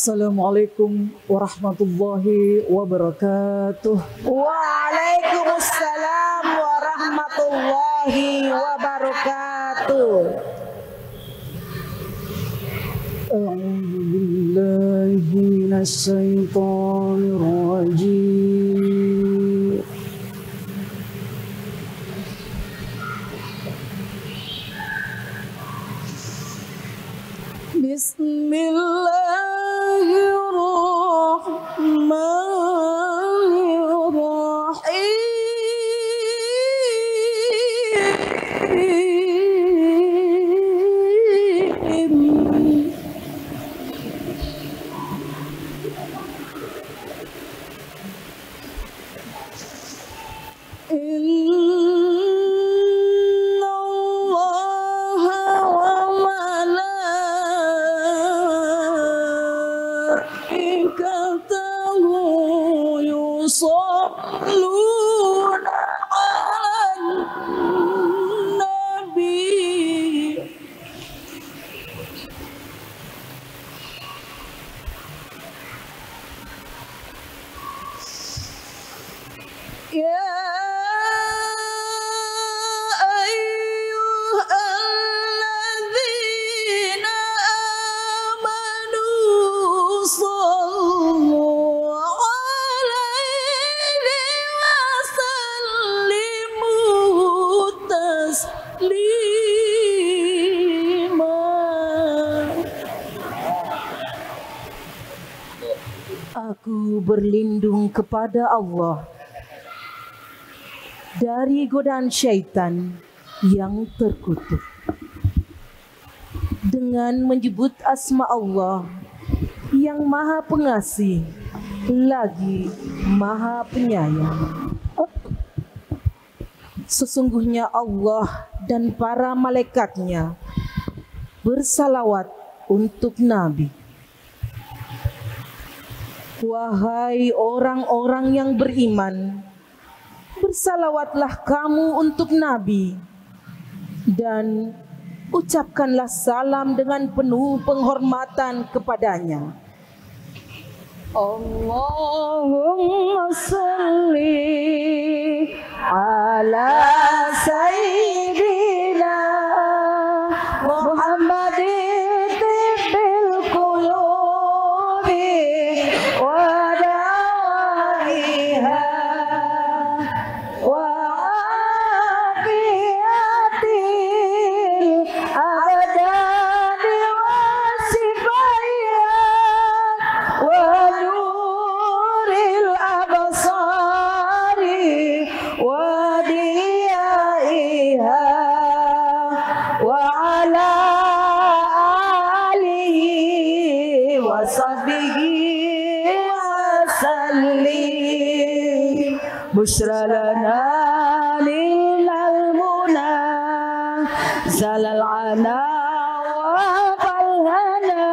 Assalamualaikum warahmatullahi wabarakatuh. Waalaikumsalam warahmatullahi wabarakatuh. A'udzu billahi minasyaitonir rajim. Bismillahirrahmanirrahim. Inna Allaha wa malaikatahu yusholluna 'alan nabi. Ya ayyuhalladzina amanu shallu 'alaihi wa sallimu taslima. Aku berlindung kepada Allah dari godaan syaitan yang terkutuk dengan menyebut asma Allah yang maha pengasih lagi maha penyayang. Sesungguhnya Allah dan para malaikatnya bersalawat untuk Nabi. Wahai orang-orang yang beriman, bersalawatlah kamu untuk Nabi dan ucapkanlah salam dengan penuh penghormatan kepadanya. Allahumma salli ala sayyidina Muhammadin tibbil qulubi wa dawaiha wa afiyatil abdani wa sifaiha wa nuril absari wa diyaiha wa ala alihi wa sahbihi wa sallim. Bushra lana lilal muna zalal ana wa falhana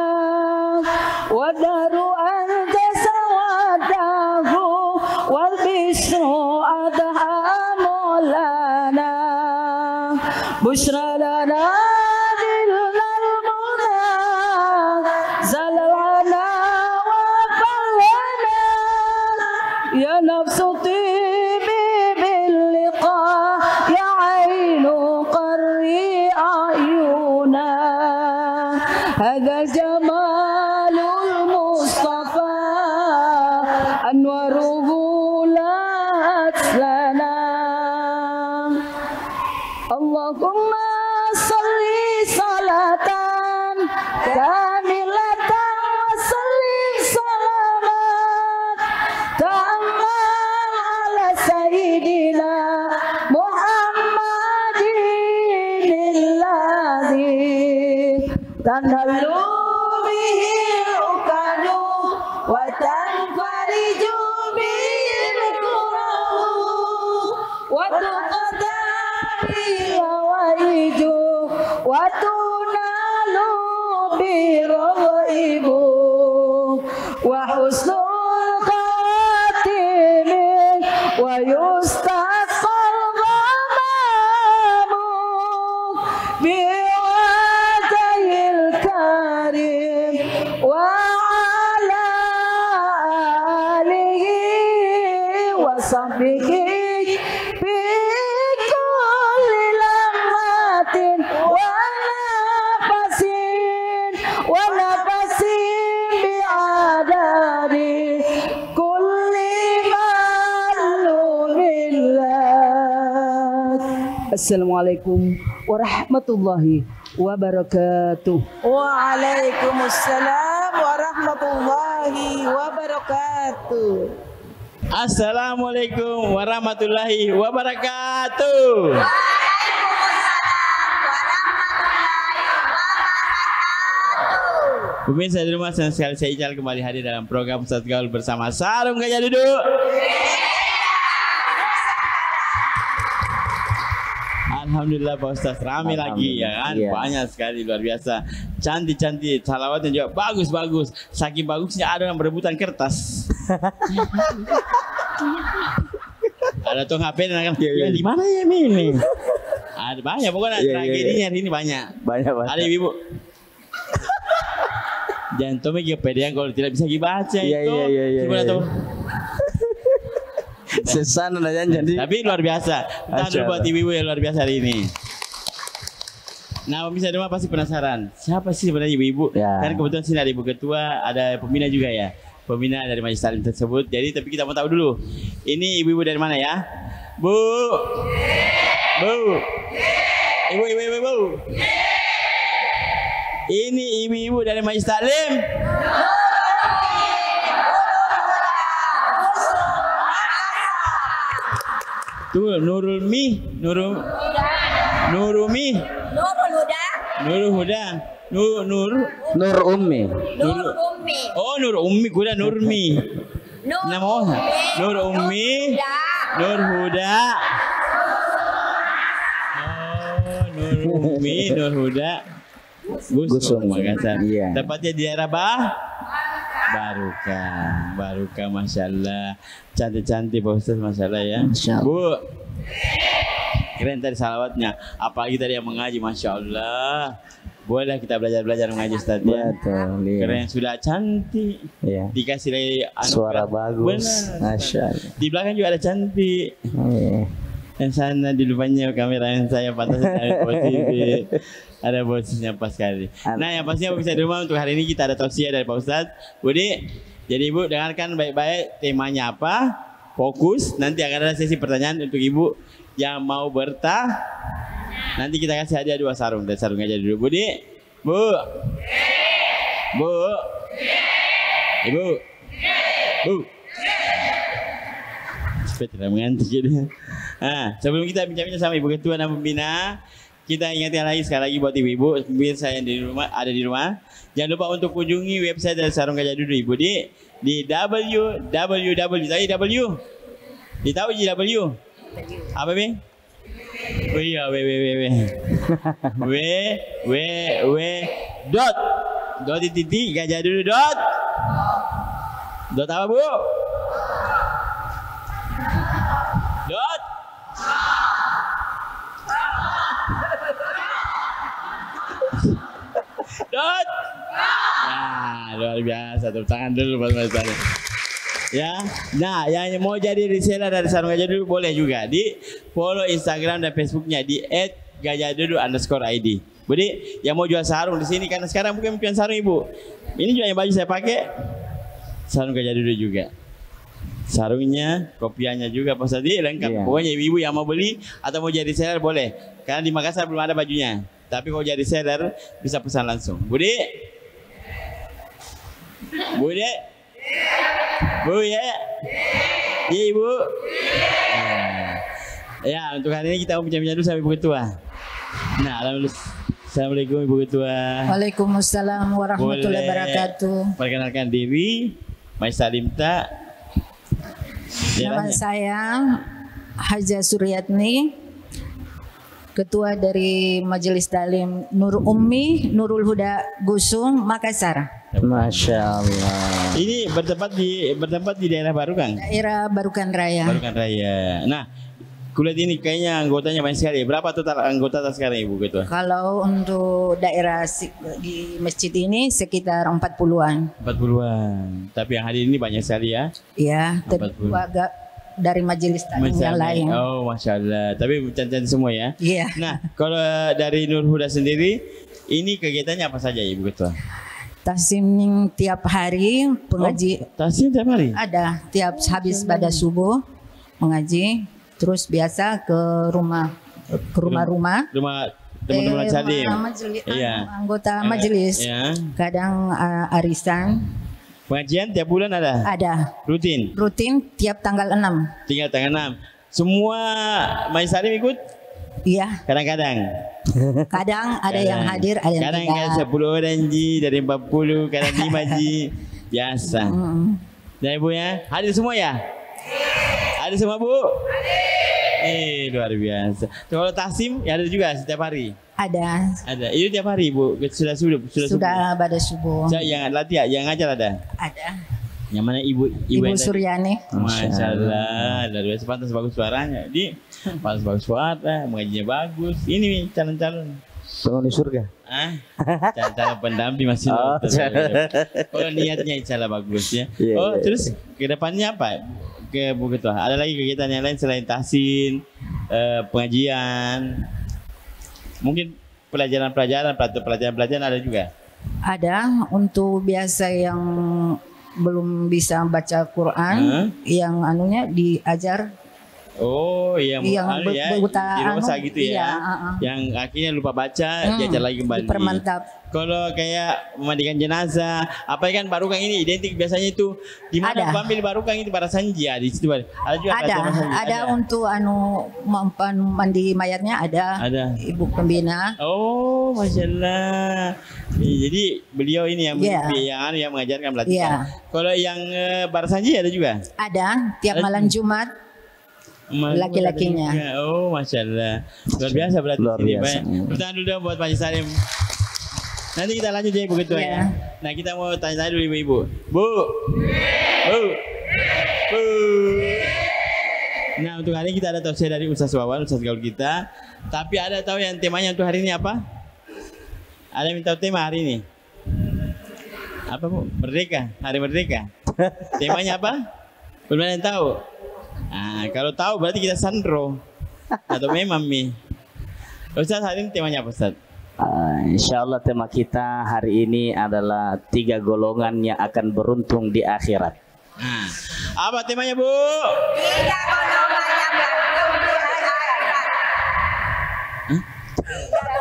wa daru anta sawadahu wal bisru adha maulana. Bushra lana lilal muna zalal ana wa falhana ya nafsu هذا جمال المصطفى أنواره لا لنا. اللهم صل صلاة كاملة وسلم سلاما تاما على سيدنا محمد الذي تنهل به العقد وتنفرج به الكروب وتقضى به الهوائج وتنال به الرغائب وحسن الخاتم ويستسقى الغمام بوجهه الكريم وعلى Assalamualaikum warahmatullahi wabarakatuh. Waalaikumsalam warahmatullahi wabarakatuh. Assalamualaikum warahmatullahi wabarakatuh. Pemirsa di rumah, senang sekali saya Ical kembali hadir dalam program Ustaz Gaul bersama Sarung Gajah Duduk. Alhamdulillah Pak Ustaz, ramai lagi ya kan, Iya. banyak sekali, luar biasa, cantik-cantik, salawatnya juga bagus-bagus, saking bagusnya ada yang berebutan kertas. Ada tuh HP dan yang di mana ya ini? Ada banyak pokoknya tragedinya hari ini banyak. Banyak banget. Ada ibu. Jangan tuh mikir pedean kalau tidak bisa dibaca Iya, itu. iya. Gimana tuh? Sesana lah jadi. Tapi luar biasa. Kita dulu buat ibu-ibu yang luar biasa hari ini. Nah, pemirsa di rumah pasti penasaran. Siapa sih sebenarnya ibu-ibu? Ya. Kan kebetulan sini ada ibu ketua, ada pembina juga ya. Pembina dari majelis taklim tersebut. Jadi tapi kita mau tahu dulu. Ini ibu-ibu dari mana ya? Bu. Bu. Ibu. Ini ibu-ibu dari majelis taklim. Tuh, Nurul Huda. Nur Ummi. Nur Ummi, kuda Nurmi. Nama Nur Ummi, Nur Huda. Oh, Nur Ummi, Nur Huda. Gusung, Makassar. Iya. Tepatnya di daerah Barukah, Masya Allah. Cantik-cantik Pak Ustaz, Masya Allah ya. Masya Allah. Bu, keren tadi salawatnya. Apalagi tadi yang mengaji, Masya Allah. Boleh kita belajar mengaji Ustaz ya. Betul. Iya. Keren, sudah cantik. Iya. Dikasih lagi Suara bagus. Benar. Masya Allah. Di belakang juga ada cantik. Iya. Yang sana di depannya kamera yang saya pantas ada posisi. Ada posisinya pas sekali. Nah, yang pastinya bisa di rumah untuk hari ini kita ada tausiah dari Pak Ustadz. Budi, jadi Ibu dengarkan baik-baik temanya apa, fokus. Nanti akan ada sesi pertanyaan untuk Ibu yang mau bertah. Nanti kita kasih hadiah 2 sarung dan sarung aja dulu. Budi, Bu, Ibu, Bu. Supaya tidak mengantuk jadi. Nah, sebelum kita bincang-bincang sama Ibu Ketua dan Pembina, kita ingatkan lagi sekali lagi buat ibu-ibu pemirsa yang di rumah, ada di rumah, jangan lupa untuk kunjungi website dari Sarung Gajah Duduk Ibu di www. Tadi W. Ditahu W. Apa Bang? Oh iya dot titik Gajah Duduk dot apa Bu? Dot Dot. Nah, luar biasa. Tepuk tangan dulu Mas Tani. Ya. Nah, yang mau jadi reseller dari Sarung Gajah Duduk boleh juga di follow Instagram dan Facebooknya di @gajahduduk_id. Budi, yang mau jual sarung di sini karena sekarang bukan cuma sarung Ibu. Ini juga yang baju saya pakai Sarung Gajah Duduk juga. Sarungnya, kopiannya juga Pak Sadi lengkap. Iya. Pokoknya ibu-ibu yang mau beli atau mau jadi reseller boleh. Karena di Makassar belum ada bajunya. Tapi kalau jadi seller bisa pesan langsung. Budi, Bu ya, iya Ibu. Ya untuk hari ini kita mau bincang-bincang dulu sama Ibu Ketua. Nah, alhamdulillah. Assalamualaikum Ibu Ketua. Waalaikumsalam warahmatullahi wabarakatuh. Perkenalkan diri, Majelis Taklim Tak. Nama saya Haja Suryatni, Ketua dari Majelis Taklim Nur Ummi Nurul Huda Gusung Makassar. Masya Allah. Ini bertempat di daerah Barukang. Daerah Barukan Raya. Barukan Raya. Nah, kuliah ini kayaknya anggotanya banyak sekali. Berapa total anggota sekarang Ibu Ketua? Kalau untuk daerah di masjid ini sekitar 40-an. 40-an. Tapi yang hadir ini banyak sekali ya. Ya, 40. agak dari majelis taklim yang lain. Oh, Masya Allah. Tapi cantik semua ya. Iya. Nah, kalau dari Nur Huda sendiri, ini kegiatannya apa saja Ibu Ketua? Tasim tiap hari pengaji. Tasim tiap hari? Ada tiap habis pada subuh mengaji. Terus biasa ke rumah ke rumah-rumah. Rumah teman-teman Salim. Iya. Anggota majelis. Iya. Kadang arisan. Pengajian tiap bulan ada? Ada. Rutin? Rutin tiap tanggal 6. Tinggal tanggal 6. Semua Majelis Salim ikut? Iya. Kadang-kadang? Kadang ada yang hadir, ada yang kadang tidak. Kadang 10 orang ji, dari 40, kadang 5 ji. Biasa. Dan Ibu ya? Hadir semua ya? Hadir semua Bu? Luar biasa. Kalau Taksim ya ada juga setiap hari? Ada. Ada. Itu tiap hari Bu? Sudah pada subuh. Yang latihan, yang ngajar ada? Ada. Yang mana Ibu Suryani. Masya Allah, luar biasa, pantas bagus suaranya. Pantas bagus suara, mengajinya bagus. Ini calon-calon penghuni surga. Calon-calon pendamping masih. Kalau niatnya insya bagus ya. Terus ke depannya apa? Ke Bu Ketua, ada lagi kegiatan yang lain selain tahsin, pengajian, mungkin pelajaran-pelajaran ada juga? Ada, untuk biasa yang belum bisa baca Quran, yang anunya diajar. Oh, yang buta dirosa gitu ya. Iya, Yang akhirnya lupa baca, diajar lagi kembali. Dipermantap. Kalau kayak memandikan jenazah, apa kan barukang ini identik biasanya itu di mana ambil barukang itu para sanji di situ ada juga. Ada untuk mandi mayatnya ada. Ibu pembina. Oh, Masya Allah. Jadi beliau ini yang yang mengajarkan pelatihan. Kalau yang para sanji ada juga? Ada, tiap malam Jumat. Laki-lakinya. Oh, Masya Allah. Luar biasa berarti. Luar biasa. Bertahan dulu dong buat Majelis Salim. Nanti kita lanjut ya begitu ya. Nah, kita mau tanya dulu ibu-ibu. Bu. Nah, untuk hari ini kita ada tausiah dari Ustaz Wawan, Ustaz Gaul kita. Tapi ada tahu yang temanya untuk hari ini apa? Ada yang tahu tema hari ini? Apa Bu? Merdeka, Hari Merdeka. Temanya apa? Belum ada yang tahu? Nah, kalau tahu berarti kita sandro. Atau memang mi. Ustaz, hari ini temanya apa Ustaz? Insya Allah tema kita hari ini adalah 3 golongan yang akan beruntung di akhirat. Apa temanya Bu? 3 golongan yang beruntung di akhirat. 3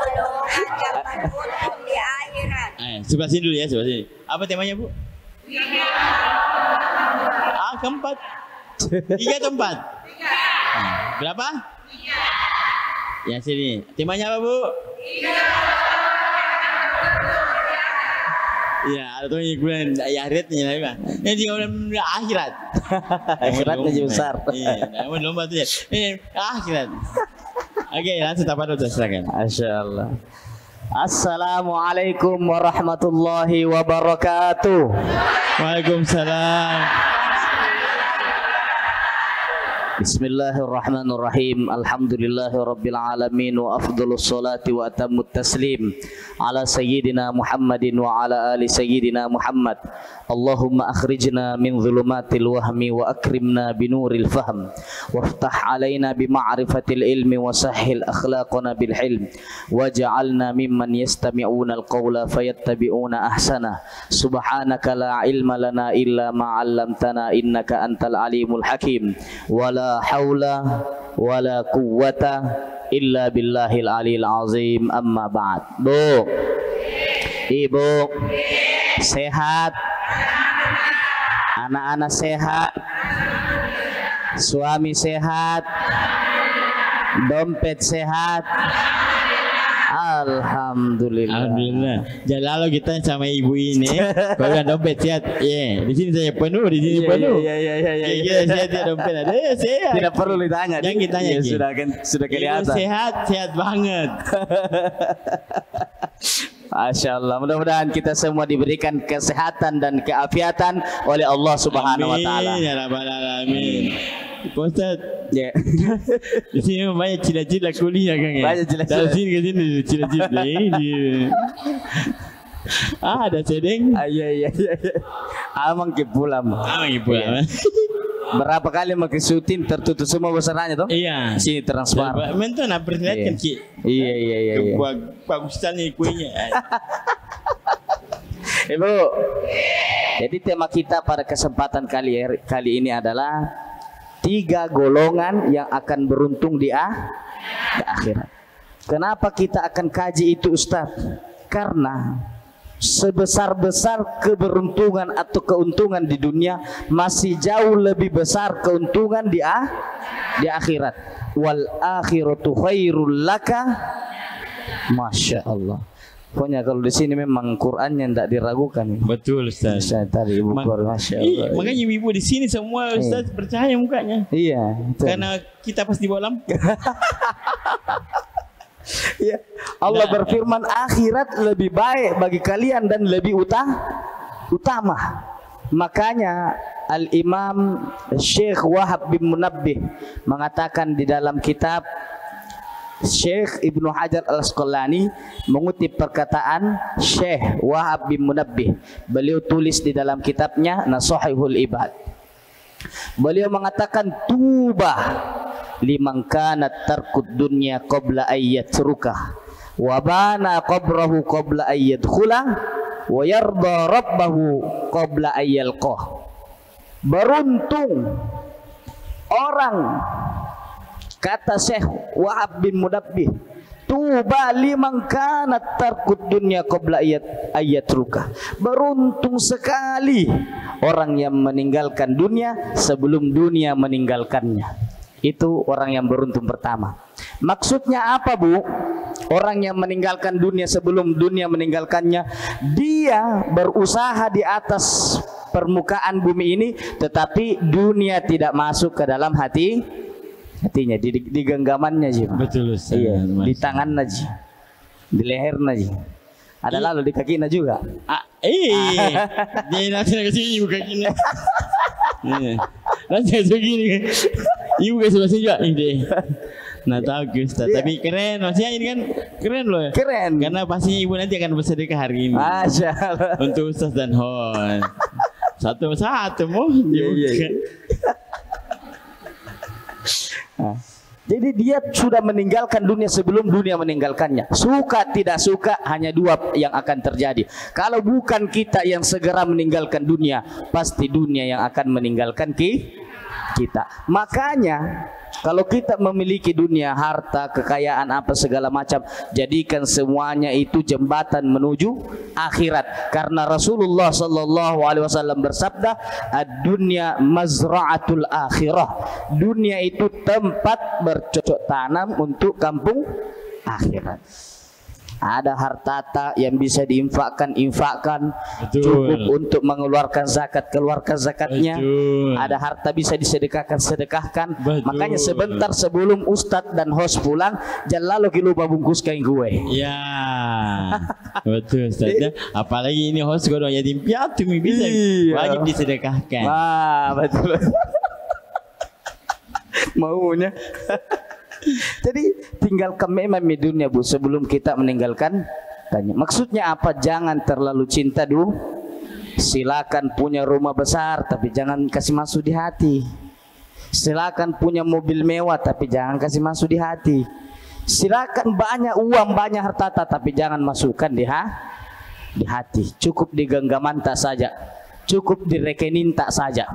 golongan yang beruntung di akhirat. Sebelah sini dulu ya, sebelah sini. Apa temanya Bu? 3. Keempat. 3 atau 4? 3. Berapa? 3. Ya sini. Temanya apa Bu? 3. Ya, ada tuh yang bulan akhiratnya lah Bang. Ini di akhirat. Akhiratnya jadi besar. Iya, namun lomba tuh ya. Ini akhirat. Oke, langsung apa dulu silakan. Masyaallah. Assalamualaikum warahmatullahi wabarakatuh. Waalaikumsalam. Bismillahirrahmanirrahim. Alhamdulillahirabbil alamin wa afdhalus salati wa atammut taslim ala sayyidina Muhammadin wa ala ali sayyidina Muhammad. Allahumma akhrijna min dhulumatil wahmi wa akrimna binuril fahm waftah alaina bima'rifatil ilmi wa sahhil akhlaqana bil hilm waj'alna mimman yastami'una alqawla fayattabi'una ahsana. Subhanaka la ilma lana illa ma 'allamtana innaka antal alimul hakim. Wala haula wala quwwata illa billahil aliyil azim. Amma ba'd. Bu, Ibu sehat, anak-anak sehat, suami sehat, dompet sehat. Alhamdulillah. Alhamdulillah. Jadi lalu kita sama ibu ini, kalau ada dompet sehat, di sini saya penuh, di sini penuh. Iya, sehat ya dompet ada, sehat. Tidak perlu ditanya. Jangan ditanya. Sudah kelihatan. Ibu sehat banget. Masya Allah. Mudah-mudahan kita semua diberikan kesehatan dan keafiatan oleh Allah Subhanahu Wa Taala. Amin ya rabbal alamin. Ustaz, di sini banyak cila-cila kuliah kan ya? Banyak cila-cila. Dari sini ke sini cila-cila ini. Ada sedeng. Iya. Amang kipulam. Berapa kali makin syuting tertutup semua besarnya toh? Iya. Sini transparan. Menton perlihatkan Ki. Iya. Bagusan ini kuenya. Ibu. Jadi tema kita pada kesempatan kali ini adalah 3 golongan yang akan beruntung di di akhirat. Kenapa kita akan kaji itu Ustaz? Karena sebesar-besar keberuntungan atau keuntungan di dunia, masih jauh lebih besar keuntungan di akhirat. Wal akhiratu khairul laka. Masya Allah. Pokoknya kalau di sini memang Qurannya tidak diragukan. Betul Ustaz. Saya tadi ibu Masya Allah. Makanya ibu di sini semua Ustaz percaya mukanya. Iya. Betul. Karena kita pasti bawa lampu. Ya. Allah berfirman akhirat lebih baik bagi kalian dan lebih utama. Makanya Al-Imam Syekh Wahab bin Munabbih mengatakan di dalam kitab, Syekh Ibnu Hajar Al-Asqalani mengutip perkataan Syekh Wahab bin Munabbih. Beliau tulis di dalam kitabnya Nasahihul Ibad. Beliau mengatakan tuba liman kanat tarkud dunya qabla ayyatruka wa bana qabrahu qabla ayyadkhula wa yarda rabbahu qabla ayyalqah. Beruntung orang, kata Syekh Wahab bin Munabbih, tuba liman kanat tarkud dunya qabla ayyatruka. Beruntung sekali orang yang meninggalkan dunia sebelum dunia meninggalkannya. Itu orang yang beruntung pertama. Maksudnya apa, Bu? Orang yang meninggalkan dunia sebelum dunia meninggalkannya, dia berusaha di atas permukaan bumi ini, tetapi dunia tidak masuk ke dalam hatinya, di genggamannya aja. Betul Ustaz. Iya, di tangan aja, di leher aja. Ada lalu di kakinya juga. Dia nanti ke sini buka kaki. Nanti segini. Ibu ke sebelah sini juga ini. Nah tahu Ustaz, tapi keren, maksudnya ini kan keren loh ya. Keren. Karena pasti ibu nanti akan bersedekah hari ini. Masya Allah. Untuk Ustaz dan Hon. Satu-satu mau dibuka. Jadi dia sudah meninggalkan dunia sebelum dunia meninggalkannya. Suka tidak suka hanya dua yang akan terjadi. Kalau bukan kita yang segera meninggalkan dunia, pasti dunia yang akan meninggalkan kita. Makanya kalau kita memiliki dunia, harta, kekayaan apa segala macam, jadikan semuanya itu jembatan menuju akhirat. Karena Rasulullah sallallahu alaihi wasallam bersabda, "Ad-dunya mazra'atul akhirah." Dunia itu tempat bercocok tanam untuk kampung akhirat. Ada harta yang bisa diinfakkan, infakkan. Betul. Cukup untuk mengeluarkan zakat, keluarkan zakatnya. Betul. Ada harta bisa disedekahkan, sedekahkan. Betul. Makanya sebentar sebelum Ustadz dan host pulang, jangan lalu lupa bungkuskan gue. Ya, betul Ustaz. Apalagi ini host gue yatim piatu, bisa wajib disedekahkan. Wah, betul. Maunya. Jadi tinggalkan memang di dunia, Bu, sebelum kita meninggalkan tanya. Maksudnya apa? Jangan terlalu cinta dulu. Silakan punya rumah besar, tapi jangan kasih masuk di hati. Silakan punya mobil mewah, tapi jangan kasih masuk di hati. Silakan banyak uang, banyak harta, tapi jangan masukkan di hati. Cukup di genggaman tak saja, cukup di rekening tak saja,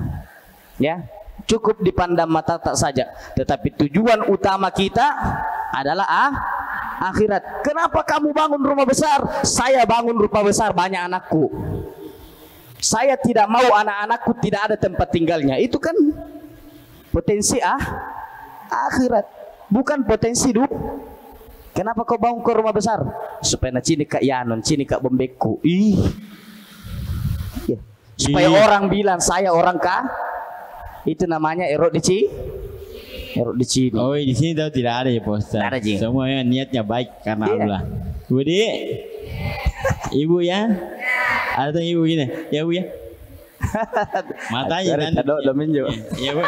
ya. Cukup dipandang mata tak saja, tetapi tujuan utama kita adalah akhirat. Kenapa kamu bangun rumah besar? Saya bangun rumah besar banyak anakku. Saya tidak mau anak-anakku tidak ada tempat tinggalnya. Itu kan potensi akhirat, bukan potensi hidup. Kenapa kau bangun ke rumah besar? Supaya na cini kak Yanon, cini kak Bombeku. Supaya orang bilang saya orang itu namanya erok di sini. Oh, di sini tahu tidak ada ya Pak Ustaz. Ada, Ji. Semuanya niatnya baik karena Allah. Budi, ibu ya? Ada ibu gini, ya Bu ya? Matanya nanti. Ya Bu.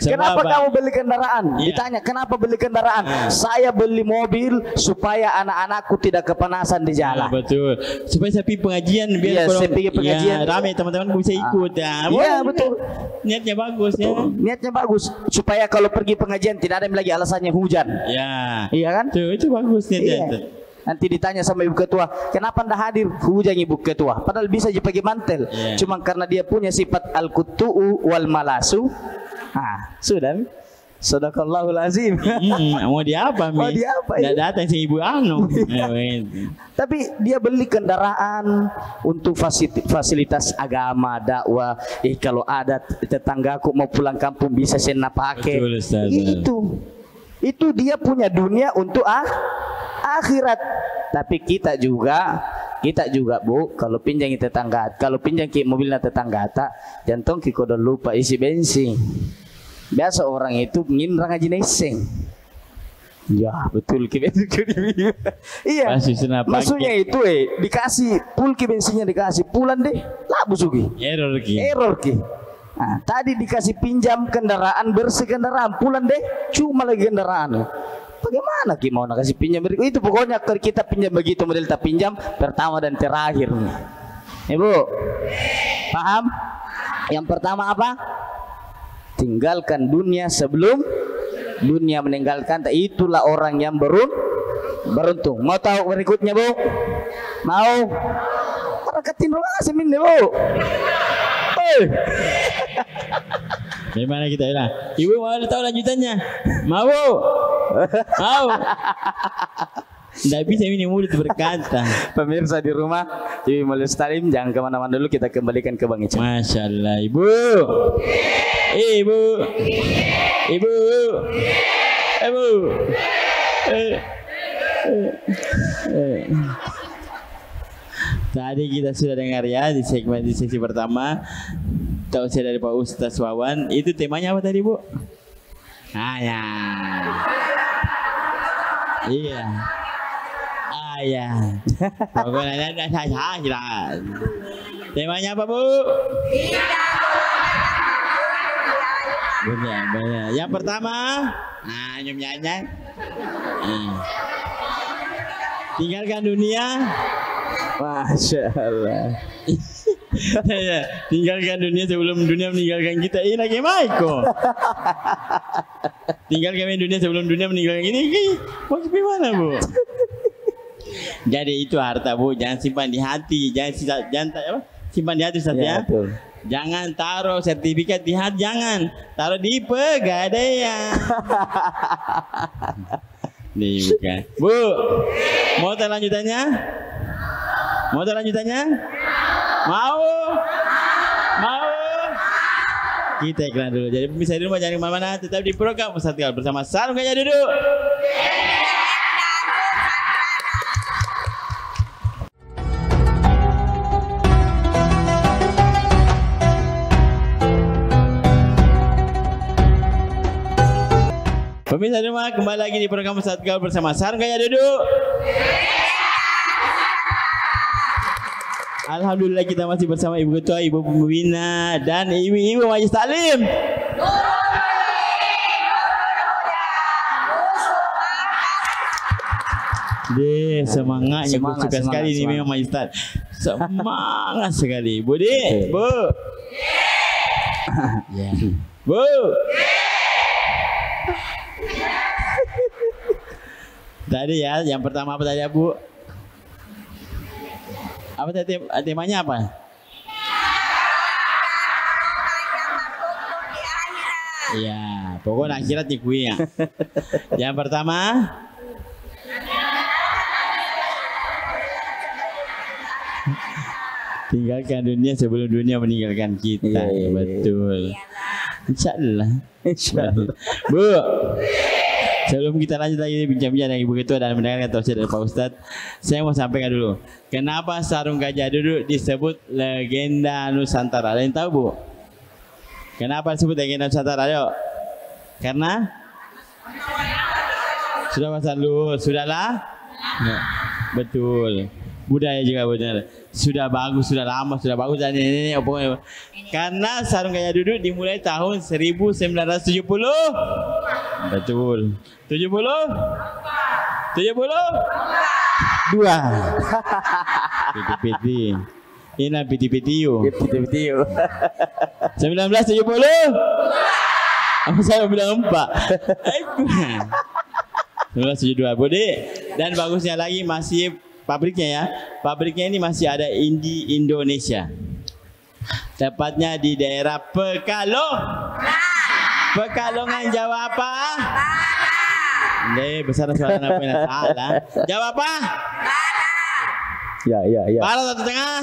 Kenapa kamu beli kendaraan? Ditanya kenapa beli kendaraan? Saya beli mobil supaya anak-anakku tidak kepanasan di jalan. Betul. Supaya saya pergi pengajian biar saya pergi pengajian. ramai teman-teman bisa ikut. Iya betul. Niatnya bagus ya. Niatnya bagus supaya kalau pergi pengajian tidak ada lagi alasannya hujan. Iya kan? Itu bagus niatnya. Iya. Nanti ditanya sama ibu ketua, kenapa anda hadir? Hujan ibu ketua. Padahal bisa aja pakai mantel. Cuma karena dia punya sifat al-kutu'u wal malasu. Sudah. Sadaqallahul azim. Mau dia apa, Mi? Mau dia apa, Nggak ya? datang si Ibu Anu. Tapi dia beli kendaraan untuk fasilitas agama, dakwah. Kalau ada tetanggaku mau pulang kampung bisa saya pakai. Betul, Ustaz. Itu dia punya dunia untuk akhirat. Tapi kita juga Bu, kalau pinjam tetangga, kalau pinjam ki mobilnya tetangga tak, jantung ki kodo lupa isi bensin. Biasa orang itu nginrang aja neseng. Ya betul ki bensin. Iya. Maksudnya itu dikasih full ki bensinnya dikasih pulang deh, labu sugi. Error ki. Nah, tadi dikasih pinjam kendaraan, bersih kendaraan, pulang deh cuma lagi kendaraan. Bagaimana ki mau kasih pinjam itu? Pokoknya kalau kita pinjam begitu model tak pinjam pertama dan terakhir. Ibu paham? Yang pertama apa? Tinggalkan dunia sebelum dunia meninggalkan. Itulah orang yang beruntung. Mau tahu berikutnya Bu? Mau? Berakatin doa semin Bu. Gimana kita bilang? Ibu mau tahu lanjutannya? Mau? Mau? Tidak bisa ini mulut berkata. Pemirsa di rumah, Ibu Melestalim, jangan kemana-mana dulu, kita kembalikan ke Bang Ican. Masya Allah, Ibu. Ibu. Tadi kita sudah dengar ya di sesi pertama tausiah dari Pak Ustaz Wawan. Itu temanya apa tadi, Bu? Ya. Iya. Ya. Pokoknya ada saya. Temanya apa, Bu? Benar. Yang pertama, nyanyi. Tinggalkan dunia. Masya Allah. Tinggalkan dunia sebelum dunia meninggalkan kita. Ini lagi Maiko. Tinggalkan dunia sebelum dunia meninggalkan ini. Maksudnya gimana, Bu? Jadi itu harta, Bu, jangan simpan di hati, jangan simpan di hati saja. Betul. Jangan taruh sertifikat di hati, jangan taruh di pegadaian. Nih bukan, Bu. Mau tahu lanjutannya? Mau? Kita iklan dulu. Jadi pemirsa di rumah jangan kemana-mana, tetap di program Ustaz Tegal bersama Sarung Gajah Duduk. Pemirsa di rumah, kembali lagi di program Ustaz Tegal bersama Sarung Gajah Duduk. Alhamdulillah kita masih bersama Ibu Ketua, Ibu Pembina, dan Ibu Majelis Taklim. Semangatnya suka sekali ini memang Majelis Taklim. Semangat sekali. Bu. Ya. Bu. Tadi ya, yang pertama apa tadi ya, Bu? Apa tadi temanya apa? Iya, pokoknya akhirat di kuya. Yang pertama, tinggalkan dunia sebelum dunia meninggalkan kita. Ya, betul. Insyaallah. Bu, sebelum kita lanjut lagi bincang-bincang dengan Ibu Ketua dan mendengarkan tausiah dari Pak Ustadz, saya mau sampaikan dulu, kenapa Sarung Gajah Duduk disebut legenda Nusantara? Ada yang tahu, Bu? Kenapa disebut legenda Nusantara? Ayo. Karena sudah masa lalu, sudahlah. Ya, betul. Budaya juga benar. Sudah bagus, sudah lama, sudah bagus dan ini pokoknya. Karena Sarung Gajah Duduk dimulai tahun 1970. Betul. 70? 2. Piti-piti. Ini piti-pitiu. 1970? Apa saya bilang 4? 1972, Budi. Dan bagusnya lagi masih pabriknya ya. Pabriknya ini masih ada di Indonesia. Tepatnya di daerah Pekalongan. Pekalongan jawab apa? Barat. Besar suara apa yang salah. Jawab apa? Ya. Barat atau tengah?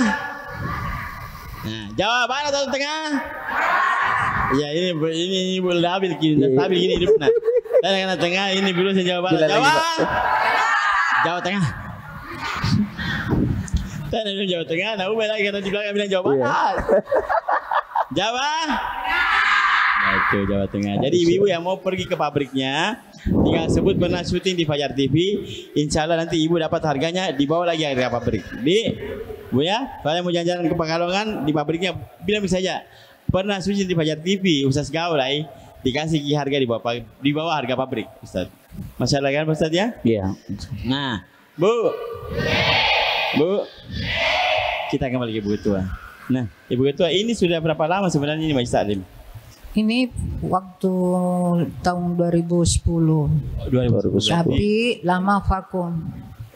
Nah, jawab barat atau tengah? Ya ini belum stabil gini, stabil gini hidupnya. Dan karena tengah ini belum saya jawab barat. Jawab. Jawab tengah. Saya belum jawab tengah. Nah, ubah lagi karena di belakang bilang jawab barat. Jawab. Nah, itu Jawa Tengah. Jadi ibu-ibu yang mau pergi ke pabriknya, tinggal sebut pernah syuting di Fajar TV. Insya Allah nanti ibu dapat harganya, dibawa lagi harga pabrik. Bu ya, kalau mau jalan-jalan ke Pekalongan di pabriknya, bilang saja pernah syuting di Fajar TV, Ustaz Gaul dikasih harga di bawah harga pabrik, Ustaz. Masalah kan Ustaz ya? Iya. Nah, Bu, kita kembali ke Ibu Ketua. Nah, Ibu Ketua ini sudah berapa lama sebenarnya ini Majelis Taklim? Ini waktu tahun 2010. 2010. Tapi lama vakum.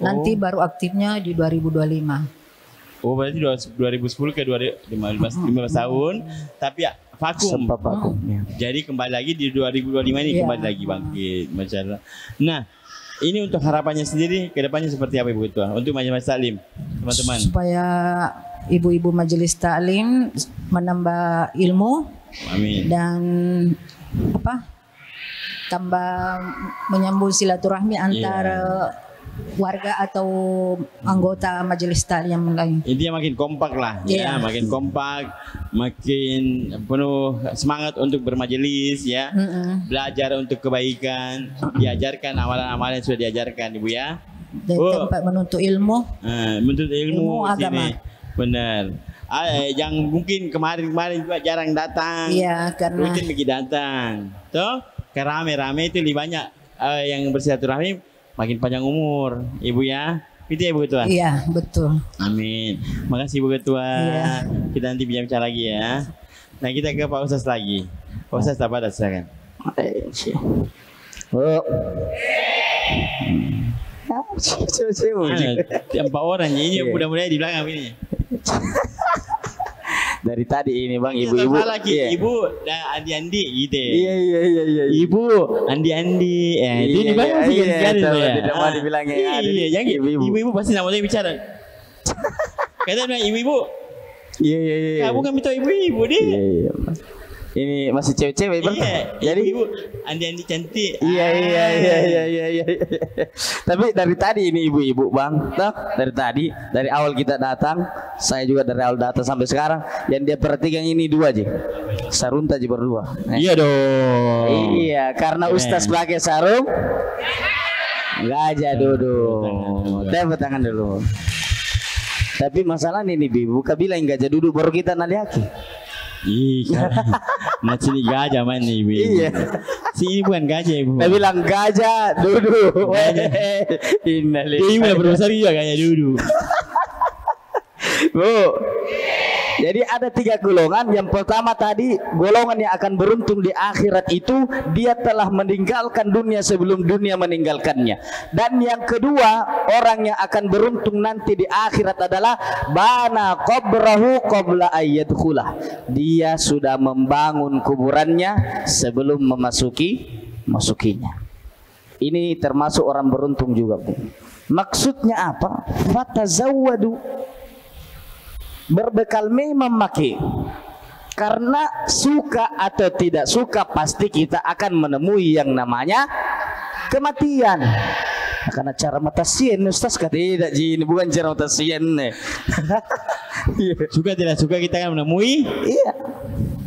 Nanti baru aktifnya di 2025. Oh, berarti 2010 ke 2015 tahun, tapi vakum. Sempat vakum. Jadi kembali lagi di 2025 ini kembali lagi bangkit, masyaallah. Nah, ini untuk harapannya sendiri ke depannya seperti apa Ibu Ketua untuk Majelis Taklim, teman-teman? Supaya ibu-ibu Majelis Taklim menambah ilmu. Amin. Dan tambah menyambung silaturahmi antara warga atau anggota Majelis Taklim yang lain. Intinya makin kompak lah, ya, makin kompak, makin penuh semangat untuk bermajelis, ya, belajar untuk kebaikan, diajarkan amalan-amalan yang sudah diajarkan, Ibu ya. Dan tempat menuntut ilmu. Menuntut ilmu agama. Benar. Yang mungkin kemarin juga jarang datang. Iya, karena rutin pergi datang. Tuh, rame-rame itu lebih banyak yang bersilaturahmi, makin panjang umur, Ibu ya. Itu ya Ibu Ketua? Iya, betul. Amin. Makasih Ibu Ketua. Iya. Kita nanti bicara lagi ya. Nah, kita ke Pak Ustaz lagi. Pak Ustaz Tabadat silakan. Empat orang ini mudah-mudahan di belakang ini. Dari tadi ini Bang, ibu-ibu. Ibu Andi-Andi gitu. Iya. Ibu Andi-Andi. Itu di belakang sih sekali ya. Tidak mau dibilangnya. Iya, jangan ibu-ibu pasti namanya bicara. Kata bilang ibu-ibu. Iya. Kamu kan minta ibu-ibu deh. Iya. Ini masih cewek-cewek Bang. Iya. Jadi ibu Andi-Andi cantik. Iya. Tapi dari tadi ini ibu-ibu Bang, dari awal kita datang, saya juga dari awal datang sampai sekarang, yang dia perhatikan ini dua aja, sarung aja berdua. Iya dong. Iya, karena Ustaz pakai sarung, gajah duduk. Tepuk tangan dulu. Tapi masalah ini ibu, bilang gajah duduk baru kita naliaki. Iya, nah sini gajah mana ibu? Iya. Si ibu bukan gajah ibu. Dia bilang gajah duduk. Ibu udah berbesar juga gajah duduk. Bu, jadi ada 3 golongan. Yang pertama tadi, golongan yang akan beruntung di akhirat itu dia telah meninggalkan dunia sebelum dunia meninggalkannya. Dan yang kedua, orang yang akan beruntung nanti di akhirat adalah bana qabrahu qabla ayyadkhulah. Dia sudah membangun kuburannya sebelum masukinya. Ini termasuk orang beruntung juga, Bu. Maksudnya apa? Fatazawwadu, berbekal memakai, karena suka atau tidak suka pasti kita akan menemui yang namanya kematian. Karena cara matasien Ustaz kata tidak ini bukan cara matasien nih. Suka tidak suka kita akan menemui. Iya.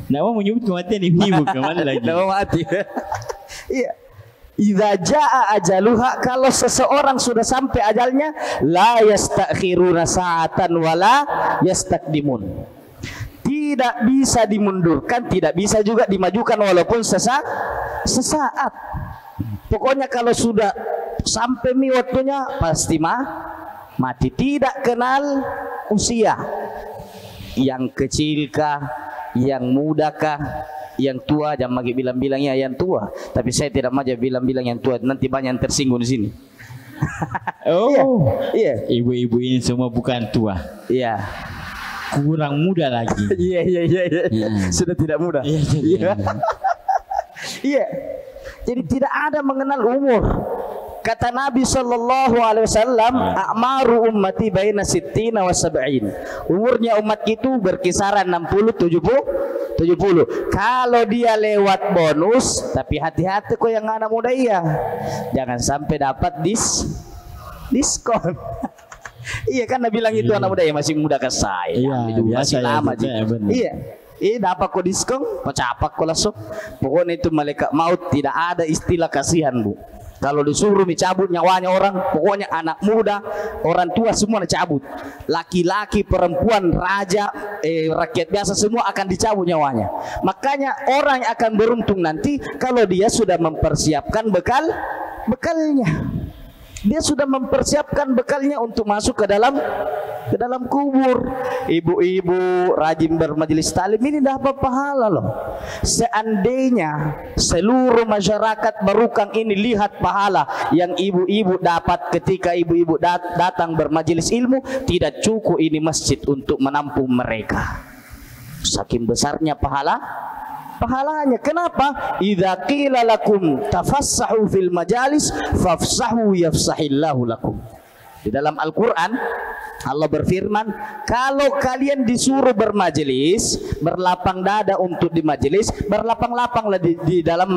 Nggak mau menyebut kematian ibu kemana lagi? Nggak mau mati. Iya. Idza jaa ajaluha, kalau seseorang sudah sampai ajalnya, la yastakhiruna sa'atan wala yastaqdimun. Tidak bisa dimundurkan, tidak bisa juga dimajukan walaupun sesaat. Pokoknya kalau sudah sampai waktunya pasti mati. Tidak kenal usia. Yang kecilkah, yang mudakah, yang tua, jangan lagi bilang-bilangnya yang tua. Tapi saya tidak mau bilang-bilang yang tua, nanti banyak yang tersinggung di sini. Iya. Ibu-ibu ini semua bukan tua. Iya. Kurang muda lagi. Iya. Sudah tidak muda. Iya. Iya. Jadi tidak ada mengenal umur. Kata Nabi SAW, a'maru ummati baina sittina wa sab'in. Umurnya umat itu berkisaran 60-70. Kalau dia lewat bonus, tapi hati-hati kok yang anak muda iya. Jangan sampai dapat diskon. Iya kan Nabi bilang itu anak muda ya masih muda ke saya. Iya, masih lama ya, Iya. Dapat kok diskon, pacapak kok langsung. Pokoknya itu malaikat maut, tidak ada istilah kasihan, Bu. Kalau disuruh dicabut nyawanya orang, pokoknya anak muda, orang tua semua dicabut. Laki-laki, perempuan, raja, rakyat biasa semua akan dicabut nyawanya. Makanya orang yang akan beruntung nanti kalau dia sudah mempersiapkan bekalnya. Dia sudah mempersiapkan bekalnya untuk masuk ke dalam kubur. Ibu-ibu rajin bermajelis taklim ini dapat pahala loh. Seandainya seluruh masyarakat Barukang ini lihat pahala yang ibu-ibu dapat ketika ibu-ibu datang bermajelis ilmu, tidak cukup ini masjid untuk menampung mereka. Saking besarnya pahalanya. Kenapa? Idza qila lakum tafassahu fil majalis fafsahu yafsahillahu lakum. Di dalam Al-Qur'an Allah berfirman, kalau kalian disuruh bermajelis, berlapang dada untuk di majelis, berlapang-lapanglah di dalam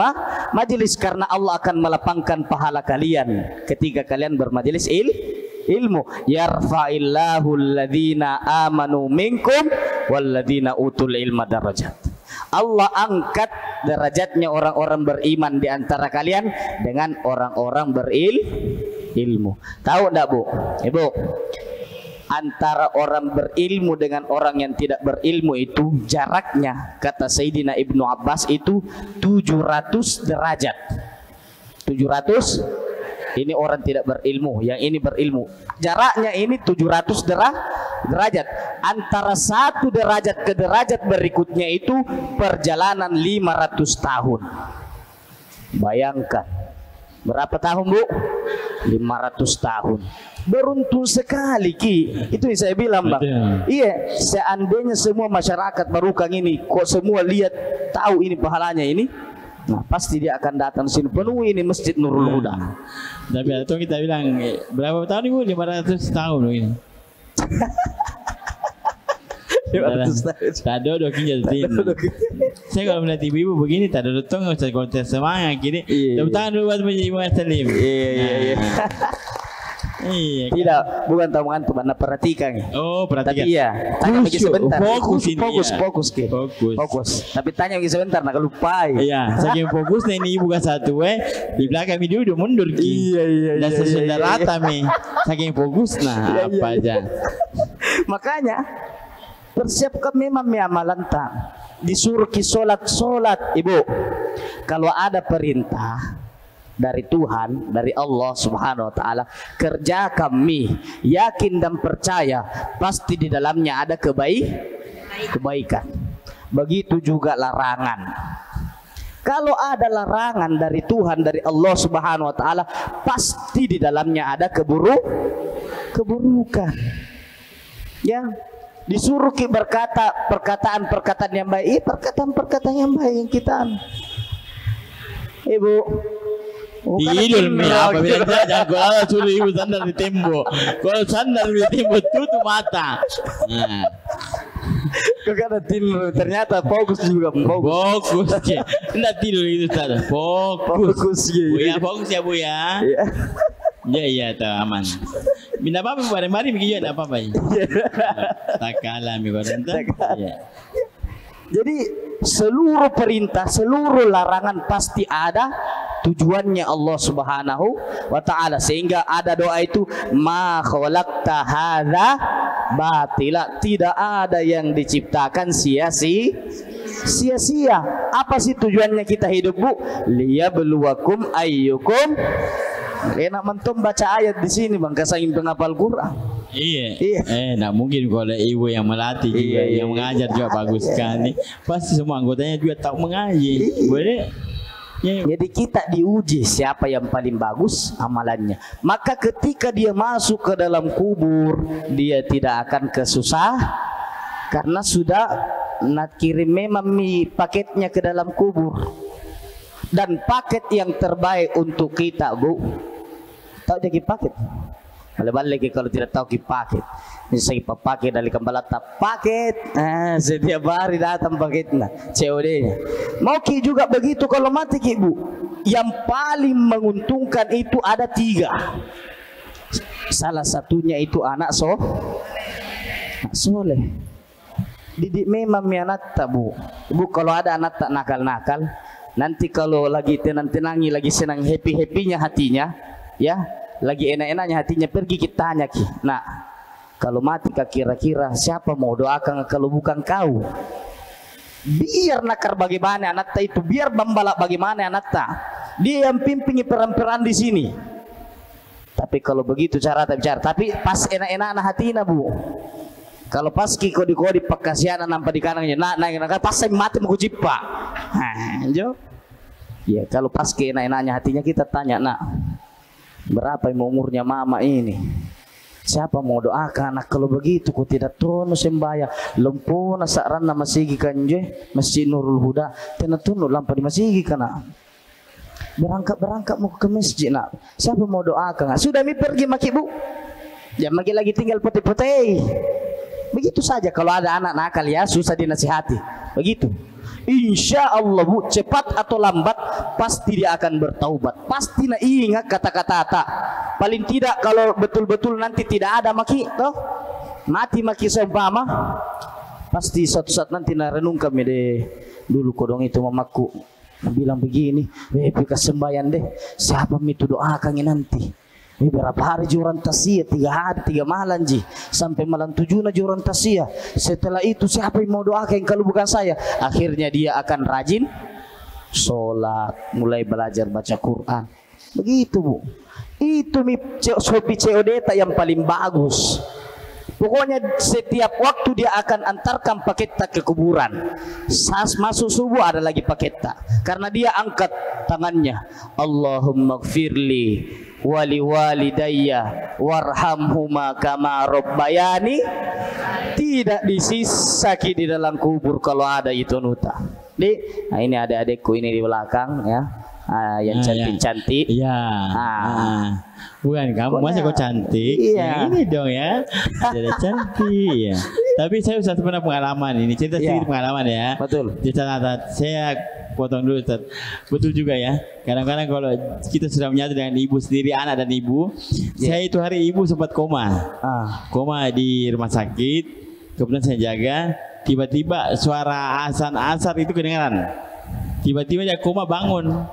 majelis, karena Allah akan melapangkan pahala kalian ketika kalian bermajelis ilmu. Yarfa'illahu alladhina amanu minkum walladhina utul ilma darajat. Allah angkat derajatnya orang-orang beriman di antara kalian dengan orang-orang berilmu. Tahu enggak, Bu? Ibu, antara orang berilmu dengan orang yang tidak berilmu itu jaraknya, kata Sayyidina Ibnu Abbas, itu 700 derajat. 700. Ini orang tidak berilmu, yang ini berilmu. Jaraknya ini 700 derajat. Antara satu derajat ke derajat berikutnya itu perjalanan 500 tahun. Bayangkan berapa tahun, Bu? 500 tahun. Beruntung sekali, Ki. Itu yang saya bilang, Bang. Iya, seandainya semua masyarakat Barukang ini kok semua lihat tahu ini pahalanya ini, nah pasti dia akan datang sini, penuh ini Masjid Nurul Huda. Tapi atau kita bilang berapa tahun Ibu? 500 tahun ini. 500 tahun. Tado do kinja tin. Saya kalau melihat ibu-ibu begini tado tong usah kontes semangat gini. Tepuk tangan dulu buat Mas Salim. Iya. Iya, tidak, bukan tamungan tuh, Anda perhatikan. Oh, perhatikan. Tapi iya, tanya lagi sebentar. Fokus. Tapi tanya lagi sebentar, nak lupa. Iya, saking fokusnya ini ibu kan satu di belakang video udah mundur Ki. Iya. Dan sudah rata mi. Saking fokus nah apa aja. Makanya persiapkan memang amalan tak. Disuruh ki solat, Ibu. Kalau ada perintah dari Tuhan, dari Allah Subhanahu wa taala, kerja kami yakin dan percaya pasti di dalamnya ada kebaikan. Begitu juga larangan. Kalau ada larangan dari Tuhan, dari Allah Subhanahu wa taala, pasti di dalamnya ada keburukan. Ya, disuruh berkata perkataan-perkataan yang baik, perkataan-perkataan yang baik yang kita. Ibu, tidur mi apa bilang saja kalau suruh ibu sandar di tembok, kalau sandar di tembok tutup mata. Nah. Kau kata tidur, ternyata fokus juga. Fokus ya, tidak tidur itu saja. Fokus ya bu ya. Iya tuh aman. Bina apa mari begitu ada apa ya? Tak kalah mi korenta. Jadi seluruh perintah, seluruh larangan pasti ada tujuannya Allah Subhanahu wa taala, sehingga ada doa itu ma khalaqta hadza batila, tidak ada yang diciptakan sia-sia. Apa sih tujuannya kita hidup, Bu? Liyabluwakum ayyukum. Enak mentum baca ayat di sini, Bang, kasangin penghafal Quran. Iya. Nah mungkin kalau ibu yang melatih juga, yang mengajar juga bagus sekali. Pasti semua anggotanya juga tahu mengaji. Boleh. Jadi kita diuji siapa yang paling bagus amalannya. Maka ketika dia masuk ke dalam kubur, dia tidak akan kesusah karena sudah nak kirim memang paketnya ke dalam kubur. dan paket yang terbaik untuk kita, Bu. Tahu jadi paket? Balik-balik kalau tidak tahu paket. Ini saya pakai dari Kambalata paket. Setiap hari datang paketnya, COD-nya. Mau ki juga begitu kalau mati ki, Bu. Yang paling menguntungkan itu ada 3. Salah satunya itu anak soleh. Didik memang anak tak, Bu. Bu, kalau ada anak tak nakal-nakal, nanti kalau lagi tenang-tenangi, lagi senang happy-happynya hatinya, ya, lagi enak-enaknya hatinya, pergi kita tanya ki, nah, kalau mati kira-kira siapa mau doakan kalau bukan kau? Biar nakar bagaimana anak tak itu, biar membalak bagaimana anak tak, dia yang pimpingi peran-peran di sini. Tapi kalau begitu cara bicara, tapi pas enak-enak anak hatinya, Bu. Kalau pas kodi-kodi pakasiana nampak di kanannya, nah pas saya mati mau jipa. Jo. Ya, kalau pas enak-enaknya hatinya kita tanya, nak, berapa umurnya mama ini? Siapa mau doakan anak kalau begitu? Kau tidak tono sembahyang, lempo nasaran nama sigi kanje Masjid Nurul Huda, tidak tono lampa di masjid kana. Berangkat mau ke masjid, nak. Siapa mau doakan? Sudah mi pergi maki, Bu. Ya maki lagi tinggal putih-putih. Begitu saja kalau ada anak nakal, ya susah dinasihati. Begitu. Insya Allah, Bu, cepat atau lambat pasti dia akan bertaubat. Pasti nak ingat kata-kata tak. Paling tidak kalau betul-betul nanti tidak ada maki, toh mati maki seumpama, pasti suatu saat nanti nak renung kami deh. Dulu kodong itu mamaku bilang begini, pika sembahyang deh, siapa itu doakan nanti. Berapa hari juran tasya, 3 hari 3 malam ji, sampai malam 7 juran tasya. Setelah itu siapa yang mau doakan kalau bukan saya? Akhirnya dia akan rajin sholat, mulai belajar baca Quran. Begitu, Bu. Itu sopi COD yang paling bagus. Pokoknya setiap waktu dia akan antarkan paket ke kuburan. Saat masuk subuh ada lagi paket, karena dia angkat tangannya, Allahumma gfirli wali walidayya warhamhuma kama rabbayani. Tidak disisa di dalam kubur kalau ada itu nuta. Nah, ini adik-adikku ini di belakang, ya. Yang cantik-cantik. Iya. Bukan kamu, masa kau cantik? Iya. Yang ini dong ya. Jadi cantik ya. Tapi saya sudah pernah pengalaman ini, cerita sedikit pengalaman ya. Betul. Saya potong dulu, Ustaz. Betul juga ya. Kadang-kadang kalau kita sudah menyatu dengan ibu sendiri, anak dan ibu, saya itu hari ibu sempat koma. Koma di rumah sakit. Kemudian saya jaga, tiba-tiba suara azan asar itu kedengaran. Tiba-tiba dia koma bangun.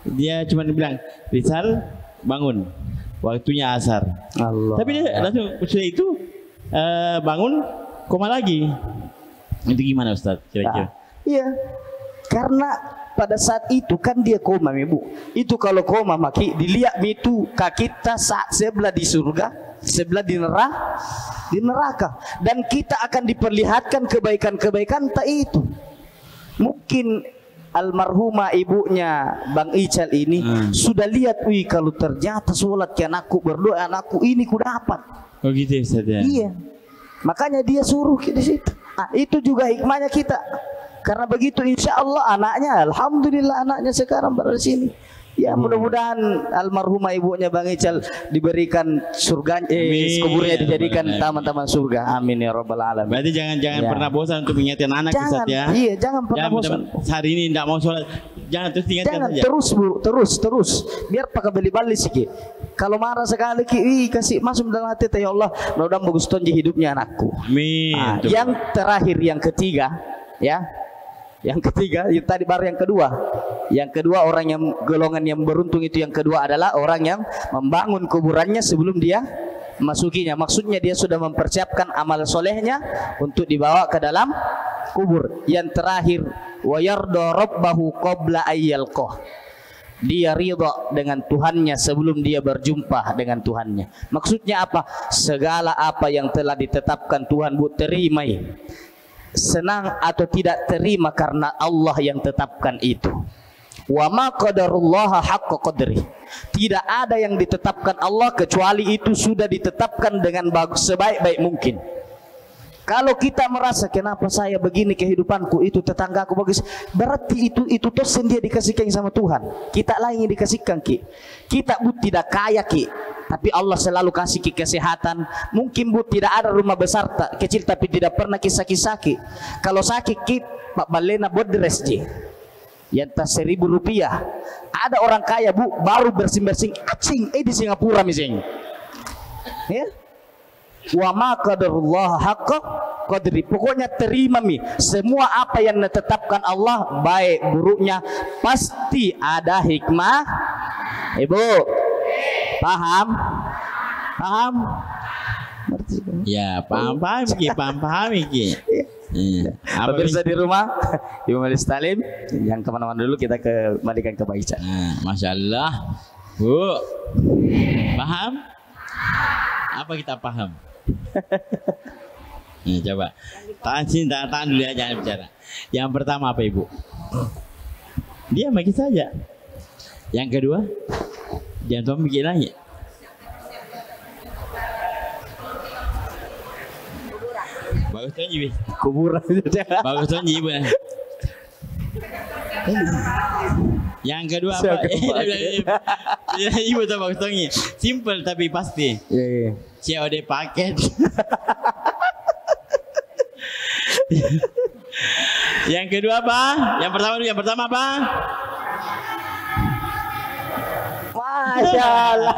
Dia cuma bilang, Rizal bangun, waktunya asar. Allah. Tapi dia langsung sudah itu bangun, koma lagi. Itu gimana, Ustaz? Kira-kira? Iya, karena pada saat itu kan dia koma, Bu. Itu kalau koma maki dilihat itu kaki kita sebelah di surga, sebelah di neraka, dan kita akan diperlihatkan kebaikan-kebaikan tak itu. Mungkin almarhumah ibunya Bang Ical ini sudah lihat, wih kalau ternyata sholat ke anakku, berdoa anakku ini ku dapat. Oh gitu, Ustaz ya? Iya, makanya dia suruh di situ. Itu juga hikmahnya kita. Karena begitu insya Allah anaknya, alhamdulillah anaknya sekarang berada di sini. Ya mudah-mudahan almarhumah ibunya Bang Ical diberikan surga, kuburnya dijadikan taman-taman surga. Amin ya rabbal alamin. Berarti jangan pernah bosan untuk mengingatkan anak, Ustaz ya. Iya, jangan pernah bosan. Hari ini tidak mau sholat, jangan terus ingatkan saja. Terus, Bu, terus. Biar pakai beli-balik sedikit. Kalau marah sekali kasih masuk dalam hati, ya Allah, mudah-mudahan bagus tonji hidupnya anakku. Amin. Yang terakhir, yang ketiga, ya. Yang ketiga, yang tadi baru yang kedua. Yang kedua, orang yang golongan yang beruntung itu yang kedua adalah orang yang membangun kuburannya sebelum dia masukinya. Maksudnya dia sudah mempersiapkan amal solehnya untuk dibawa ke dalam kubur. Yang terakhir, wa yarda rabbahu qabla ayyalqah. Dia ridha dengan Tuhannya sebelum dia berjumpa dengan Tuhannya. Maksudnya apa? Segala apa yang telah ditetapkan Tuhan, Bu, terimai. Senang atau tidak terima karena Allah yang tetapkan itu. Wa ma qadarullaha haqqa qadri. Tidak ada yang ditetapkan Allah kecuali itu sudah ditetapkan dengan bagus, sebaik-baik mungkin. Kalau kita merasa kenapa saya begini kehidupanku, itu tetanggaku bagus, berarti itu tosen dia dikasihkan sama Tuhan. Kita lain yang dikasihkan ki. Kita tidak kaya ki, tapi Allah selalu kasih ki kesehatan. Mungkin tidak ada rumah besar kecil tapi tidak pernah kisah-kisah ki. Kalau sakit ki Pak Balena bodres ji. Yang tas Rp1.000. Ada orang kaya bu baru bersih-bersih acing di Singapura misalnya. Ya. Wa ma qadarullah haqqa qadri. Pokoknya terima mi semua apa yang ditetapkan Allah, baik buruknya pasti ada hikmah. Ibu paham? Paham? Ya, paham iki. Pemirsa di rumah, Ibu Majelis Talim, yang kemana-mana dulu kita kembalikan ke Pak Ica. Masya Allah, Bu, paham? Apa kita paham? Nih, coba tahan dulu ya, jangan bicara. Yang pertama apa Ibu? Diam bagi saja. Yang kedua, jangan tuh mikir lagi. Bagus tuh Ibu. Kuburan. Bagus tuh Ibu. Yang kedua apa? Ibu tuh bagus tuh. Simple tapi pasti. COD paket. Yang kedua apa? Yang pertama apa? Masya Allah.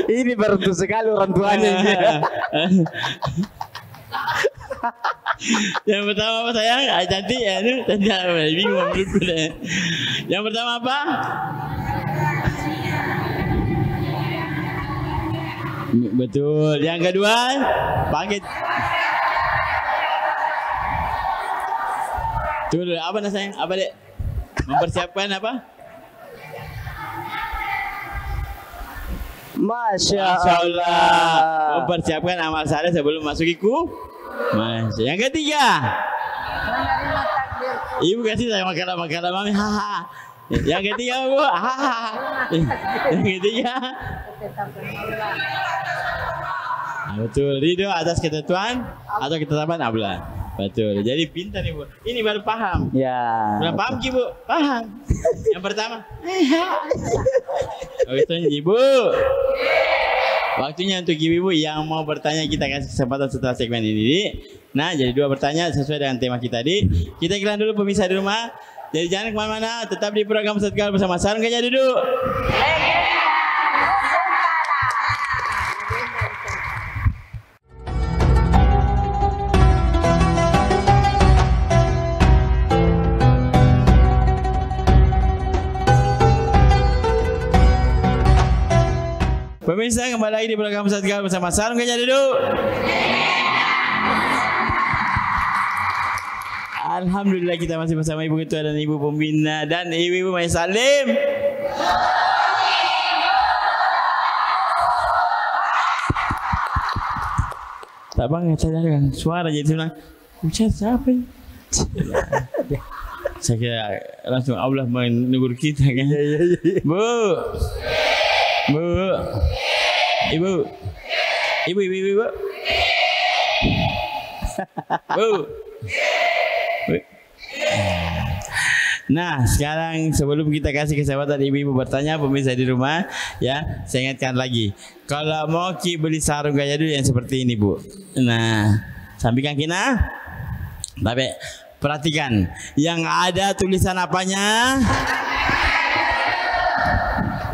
Ini beruntung sekali orang tuanya. Yang pertama apa sayang? Cantik ya, cantik. Bingung menurutku deh. Yang pertama apa? Betul. Yang kedua paket. Tunggu, apa nak sayang? Apa dek? Mempersiapkan apa? Masya Allah. Mempersiapkan amal saleh sebelum masuk iku. Yang ketiga, Ibu kasih saya makanan mami. Haha. Yang ketiga Bu. Haha. Yang ketiga. Betul. Ridho atas ketentuan atau ketetapan Allah. Betul. Jadi pintar nih Bu. Ini baru paham. Ya. Belum paham Ki Bu? Paham. Yang pertama. Waktunya Ibu. Waktunya untuk ibu-ibu yang mau bertanya, kita kasih kesempatan setelah segmen ini. Nah, jadi 2 pertanyaan sesuai dengan tema kita tadi. Kita iklan dulu pemirsa di rumah. Jadi jangan kemana-mana, tetap di program Ustadz Gaul bersama Sarung Gajah Duduk. Pemirsa, kembali lagi di program Ustadz Gaul bersama Sarung Gajah Duduk. Alhamdulillah kita masih bersama Ibu Ketua dan Ibu Pembina dan Ibu Majelis Talim. Tak banget saya dengar suara jadi bilang, "Ustaz siapa ini?" Saya kira langsung Allah menegur kita kan. Bu. Bu. Ibu. Ibu. Bu. Nah, sekarang sebelum kita kasih kesempatan ibu-ibu bertanya, pemirsa di rumah, ya, saya ingatkan lagi. Kalau mau beli sarung gaya dulu yang seperti ini, Bu. Nah, sampaikan kita. Tapi perhatikan, yang ada tulisan apanya?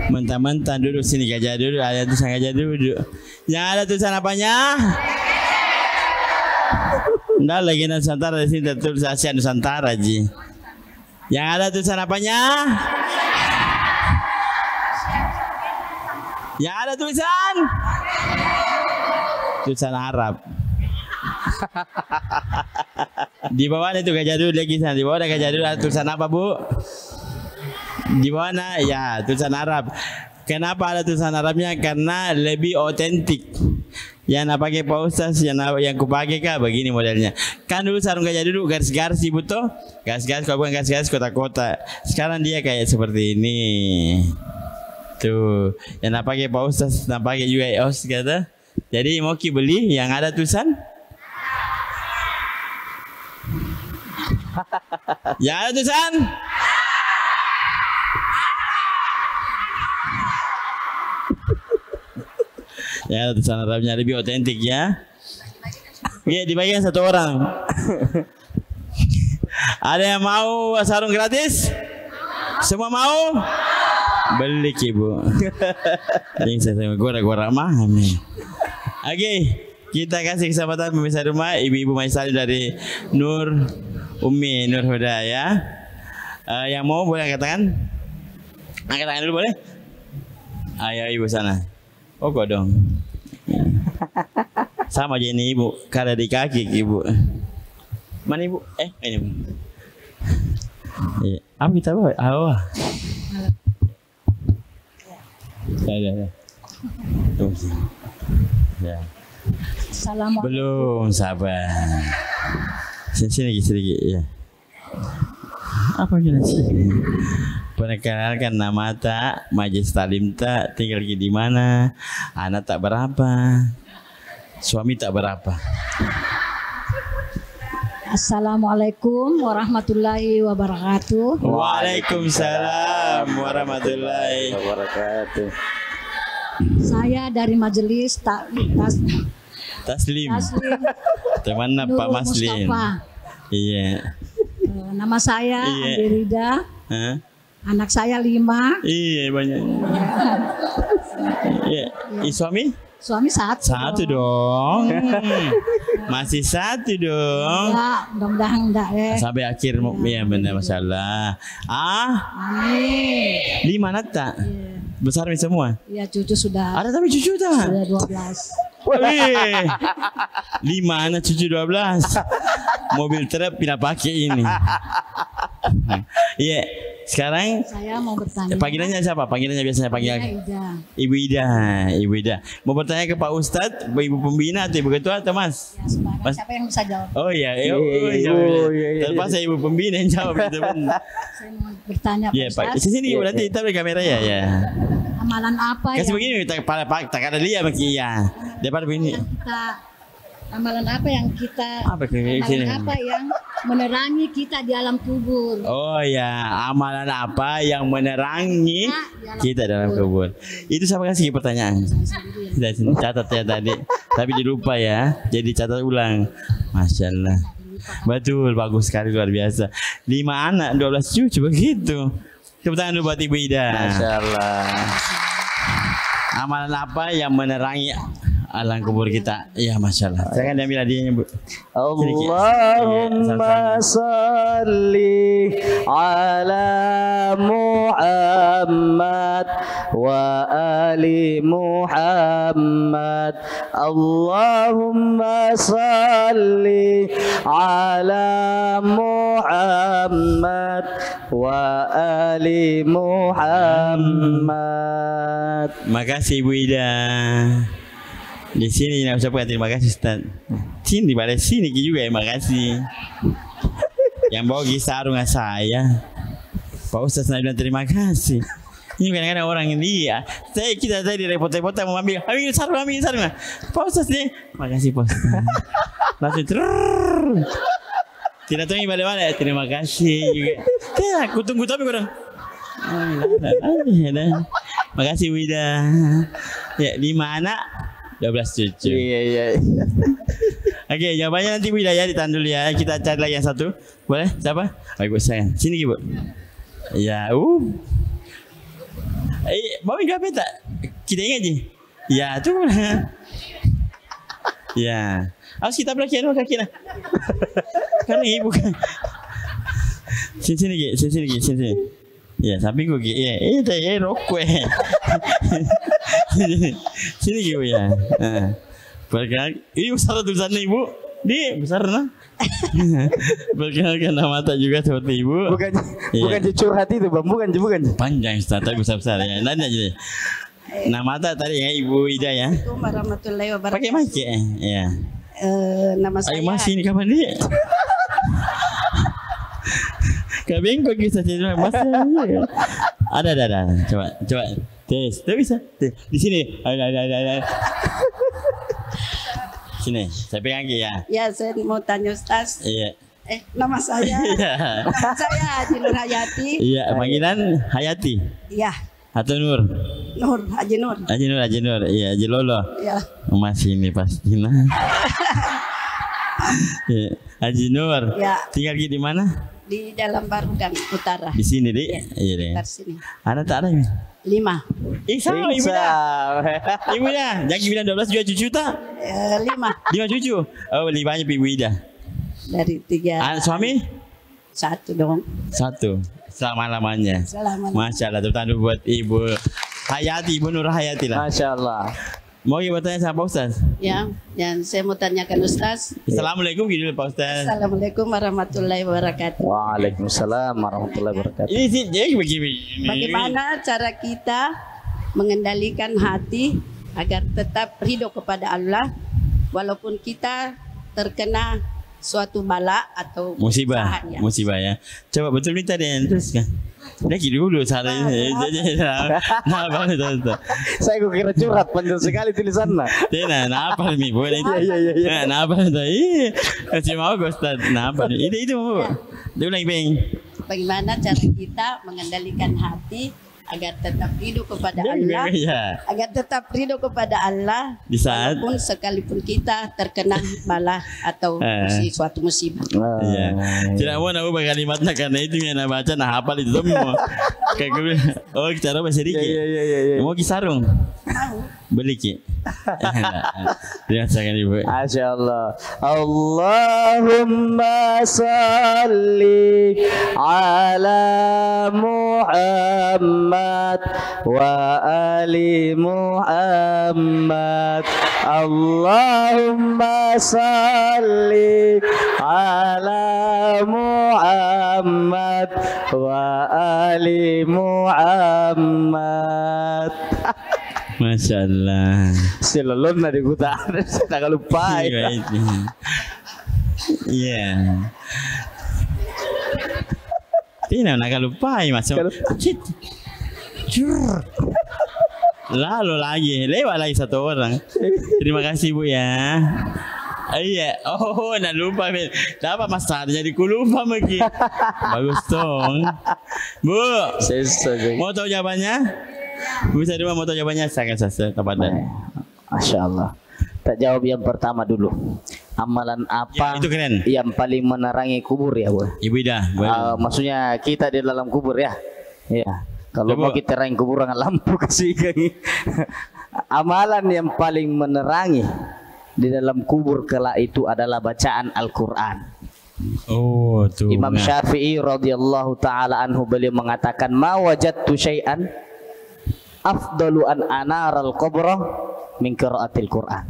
Mentah-mentah duduk sini gajah duduk, ada tulisan gajah duduk. Yang ada tulisan apanya? Nggak lagi Nusantara di sini tertulis Asia Nusantara ji. Yang ada tulisan apanya? Yang ada tulisan Arab. Di bawah itu gajah duduk lagi sana. Di bawah ada gajah duduk, ada tulisan apa Bu? Di mana? Ya, tulisan Arab. Kenapa ada tulisan Arabnya? Karena lebih otentik. Yang nak pakai Pak Ustaz, yang ku pakai kah begini modelnya. Kan dulu sarung gajah duduk garis-garis Ibu toh. Garis-garis, kalau bukan garis-garis kotak-kotak. Sekarang dia kayak seperti ini. Tuh, yang nak pakai Pak Ustaz, nak pakai juga EOS kata. Jadi mau ki beli yang ada tulisan? Yang ada tulisan? Ya, tulisan Arabnya lebih otentik ya. Iya, dibagikan satu orang. Ada yang mau sarung gratis? Semua mau? Beli ibu. Yang saya gora-gora mah nih. Oke, kita kasih kesempatan pemirsa rumah ibu-ibu Maisali dari Nur Umi Nur Huda ya. Yang mau boleh angkat tangan? Angkat tangan dulu boleh? Ayo ibu sana. Oh kok dong. Sama aja ini ibu, kada di kaki ibu. Mana ibu? Ini. Apa kita bawa? Awah. Ya. Ya. Assalamualaikum. Belum sabar. Sini sedikit ya. Apa jelas sih? Perkenalkan nama tak, majelis talim tak, tinggal di mana, anak tak berapa, suami tak berapa. Assalamualaikum warahmatullahi wabarakatuh. Waalaikumsalam warahmatullahi wabarakatuh. Saya dari majelis Taslim. Teman Nur Pak Maslin. Mustafa. Iya. Nama saya Andi Rida. Hah? Anak saya 5. Iya banyak. Iya. Suami? Suami 1. Satu dong. Masih satu dong. Ya, mudah-mudahan enggak ya. Sampai akhir ya benar masalah. Amin. 5 anak tak? Besar nih semua. Ya cucu sudah. Ada tapi cucu tak? Sudah 12. Wih, 5 anak cucu 12. Mobil truk pindah pakai ini. Iya, sekarang Saya mau bertanya. panggilannya siapa? Panggilannya biasanya panggil Ida. Ibu Ida. Mau bertanya ke Pak Ustadz, Ibu Pembina atau Ibu Ketua atau Mas? Ya, sembarang. Mas. Siapa yang bisa jawab? Oh iya, Iya. Terpaksa Ibu Pembina yang jawab itu. Saya mau bertanya Pak Iya Pak, Ustadz. sini Ibu nanti taruh kamera ya. Amalan apa Kasih yang begini, tak ada lihat bagi ya. Daripada begini. Amalan apa yang kita Apa kayak amalan gini? apa yang menerangi kita di alam kubur? Oh ya, amalan apa yang menerangi kita dalam kubur? Itu siapa kasih pertanyaan? Dari sini catat ya tadi, tapi dilupa ya. Jadi catat ulang. Masya Allah. Betul, bagus sekali, luar biasa. 5 anak, 12 cucu begitu. Tepuk tangan dulu buat Ibu Ida. Masya Allah. Amalan apa yang menerangi alam kubur kita? Iya, Masya Allah. Jangan diambil hadiahnya Bu. Allahumma salli ala Muhammad wa ali Muhammad. Allahumma salli ala Muhammad wa ali Muhammad. Makasih Ibu Ida. Di sini nak ucapkan terima kasih Ustaz. Sini pada sini juga ya makasih. Yang bawa sarung saya. Pak Ustaz nak bilang terima kasih. Ini kadang-kadang orang ini ya. Kita tadi repot-repot mau ambil sarung. Pak Ustaz nih. Makasih Pak Ustaz. Langsung tidak tahu balik-balik. Terima kasih juga. Aku tunggu tapi kurang. Makasih Wida. Ya 5 anak 12 cucu. Iya. Oke, jawabannya nanti Bu ya ditahan dulu ya. Kita cari lagi yang satu. Boleh? Siapa? Oh, Ibu sayang. Sini Ibu. Ya, mau enggak tak? Kita ingat je. Ya, tu. Ya. Harus kita belakang kaki lah. Karena Ibu kan. Sini. Ya, samping gua gitu. Ya, rokok. Sini Ibu ya. Perkenalkan, ini besar tulisannya Ibu. Di besar nah. Perkenalkan nama tak juga seperti Ibu. Bukan curhat itu Bang, bukan. Panjang Ustaz, tapi besar ya. Nanya aja. Nama tak tadi ya Ibu Ida ya. Assalamualaikum warahmatullahi wabarakatuh. Pakai mic ya. Nama saya Ayo masih ini kapan dia? Kabengkok bisa cerita masih ada. Coba. Tes, tak bisa. Di sini. Ada. Sini, saya pegang ya. Ya, saya mau tanya Ustaz. Iya. Nama saya. Iya. Nama saya Haji Nur Hayati. Iya, panggilan Hayati Iya, atau Nur? Nur, Haji Nur. Haji Nur. Iya, Haji Lolo. Ya. Masih ini pasti nah. Iya, Haji Nur. Ya. Tinggal di mana? Di dalam Barudan Utara. Di sini, Dik. Iya, Iya, Dik. Sekitar sini. Anak tak ada ini. 5. Sama ibu dah. Ibu dah. Jangan bilang 12 juga cucu tak? 5 5 cucu. Oh, lebih banyak ibu Ida. dari 3. Anak suami? 1 dong. 1. Selama-lamanya. Selama. Masya Allah. Tepuk tangan buat Ibu Hayati, Ibu Nur Hayati lah. Masya Allah. Mau ibu tanya sama Pak Ustaz? Ya, yang saya mau tanyakan Ustaz. Assalamualaikum gitu Pak Ustaz. Assalamualaikum warahmatullahi wabarakatuh. Waalaikumsalam warahmatullahi wabarakatuh. Ini sih jadi begini. Bagaimana cara kita mengendalikan hati agar tetap ridho kepada Allah walaupun kita terkena suatu bala atau Musibah, usaha, ya. musibah ya. Coba betul minta dia teruskan. Lagi dulu salah. Nah, banget itu. Saya kira curhat panjang sekali tulisannya. Tena, apa nih bu? Iya. Nah, apa itu? Ih, kasih mau gue Ustaz. Nah, apa nih? Itu bu. Dia ulang beng. Bagaimana cara kita mengendalikan hati agar tetap ridho kepada Allah, Ya. agar tetap ridho kepada Allah Di saat walaupun sekalipun kita terkena bala atau suatu musibah. Iya. Tidak mau nak ubah kalimatnya karena itu yang nak baca nak hafal itu semua. Kayak gue bilang, oh cara bahasa dikit. Iya. Mau kisarung. Beli ki. Terima kasih Ibu. Masya Allah. Allahumma salli ala Muhammad wa ali Muhammad. Allahumma salli ala Muhammad wa ali Muhammad. Masya Allah. Silolon na di kuta. Nakalupay. Iya. Tidak nakalupay masuk. Lalu lagi lewat lagi 1 orang. Terima kasih Bu ya. Iya. Oh, nak lupa. Dapat masalahnya di lupa lagi. Bagus dong. Bu. Mau tahu jawabannya? Bisa di mau tahu jawabannya sangat tepat. Masya Allah. Tak jawab yang pertama dulu. Amalan apa ya, itu keren. Yang paling menerangi kubur ya Bu? Ibu Ida. Maksudnya kita di dalam kubur ya. Iya. Kalau mau kita terangin kubur dengan lampu kasih kami. Amalan yang paling menerangi di dalam kubur kala itu adalah bacaan Al-Quran. Oh, tuh. Imam Syafi'i radhiyallahu taala anhu beliau mengatakan, "Ma wajadtu syai'an afdalu an anaral qabra min qiraatil Quran."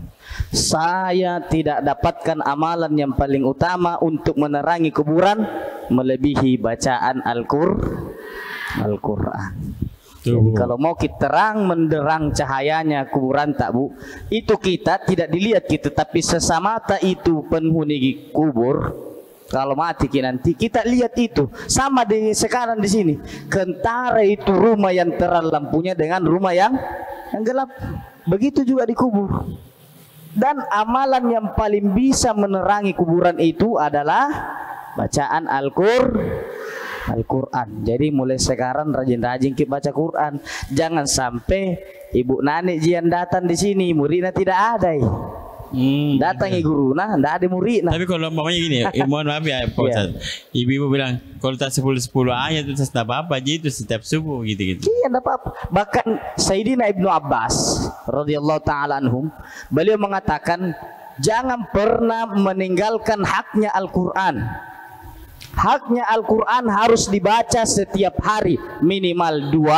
Saya tidak dapatkan amalan yang paling utama untuk menerangi kuburan melebihi bacaan Al-Quran. Jadi kalau mau kita terang menderang cahayanya kuburan tak Bu, itu kita tidak dilihat kita, tapi sesamata itu penghuni kubur. Kalau mati nanti kita lihat itu sama dengan sekarang di sini. Kentara itu rumah yang terang lampunya dengan rumah yang gelap. Begitu juga di kubur. Dan amalan yang paling bisa menerangi kuburan itu adalah bacaan Al-Quran. Jadi mulai sekarang rajin-rajin kita baca Quran. Jangan sampai ibu nani jian datang di sini muridnya tidak ada. Datangi guru nah tidak ada murid nah. Tapi kalau mamanya gini mohon maaf ya Pak Ustaz. Ibu ibu bilang kalau tak 10 ayat itu tidak apa-apa aja itu setiap subuh gitu. Iya tidak apa-apa. Bahkan Sayyidina Ibnu Abbas radhiyallahu taala anhum beliau mengatakan jangan pernah meninggalkan haknya Al-Quran. Haknya Al-Quran harus dibaca setiap hari minimal 2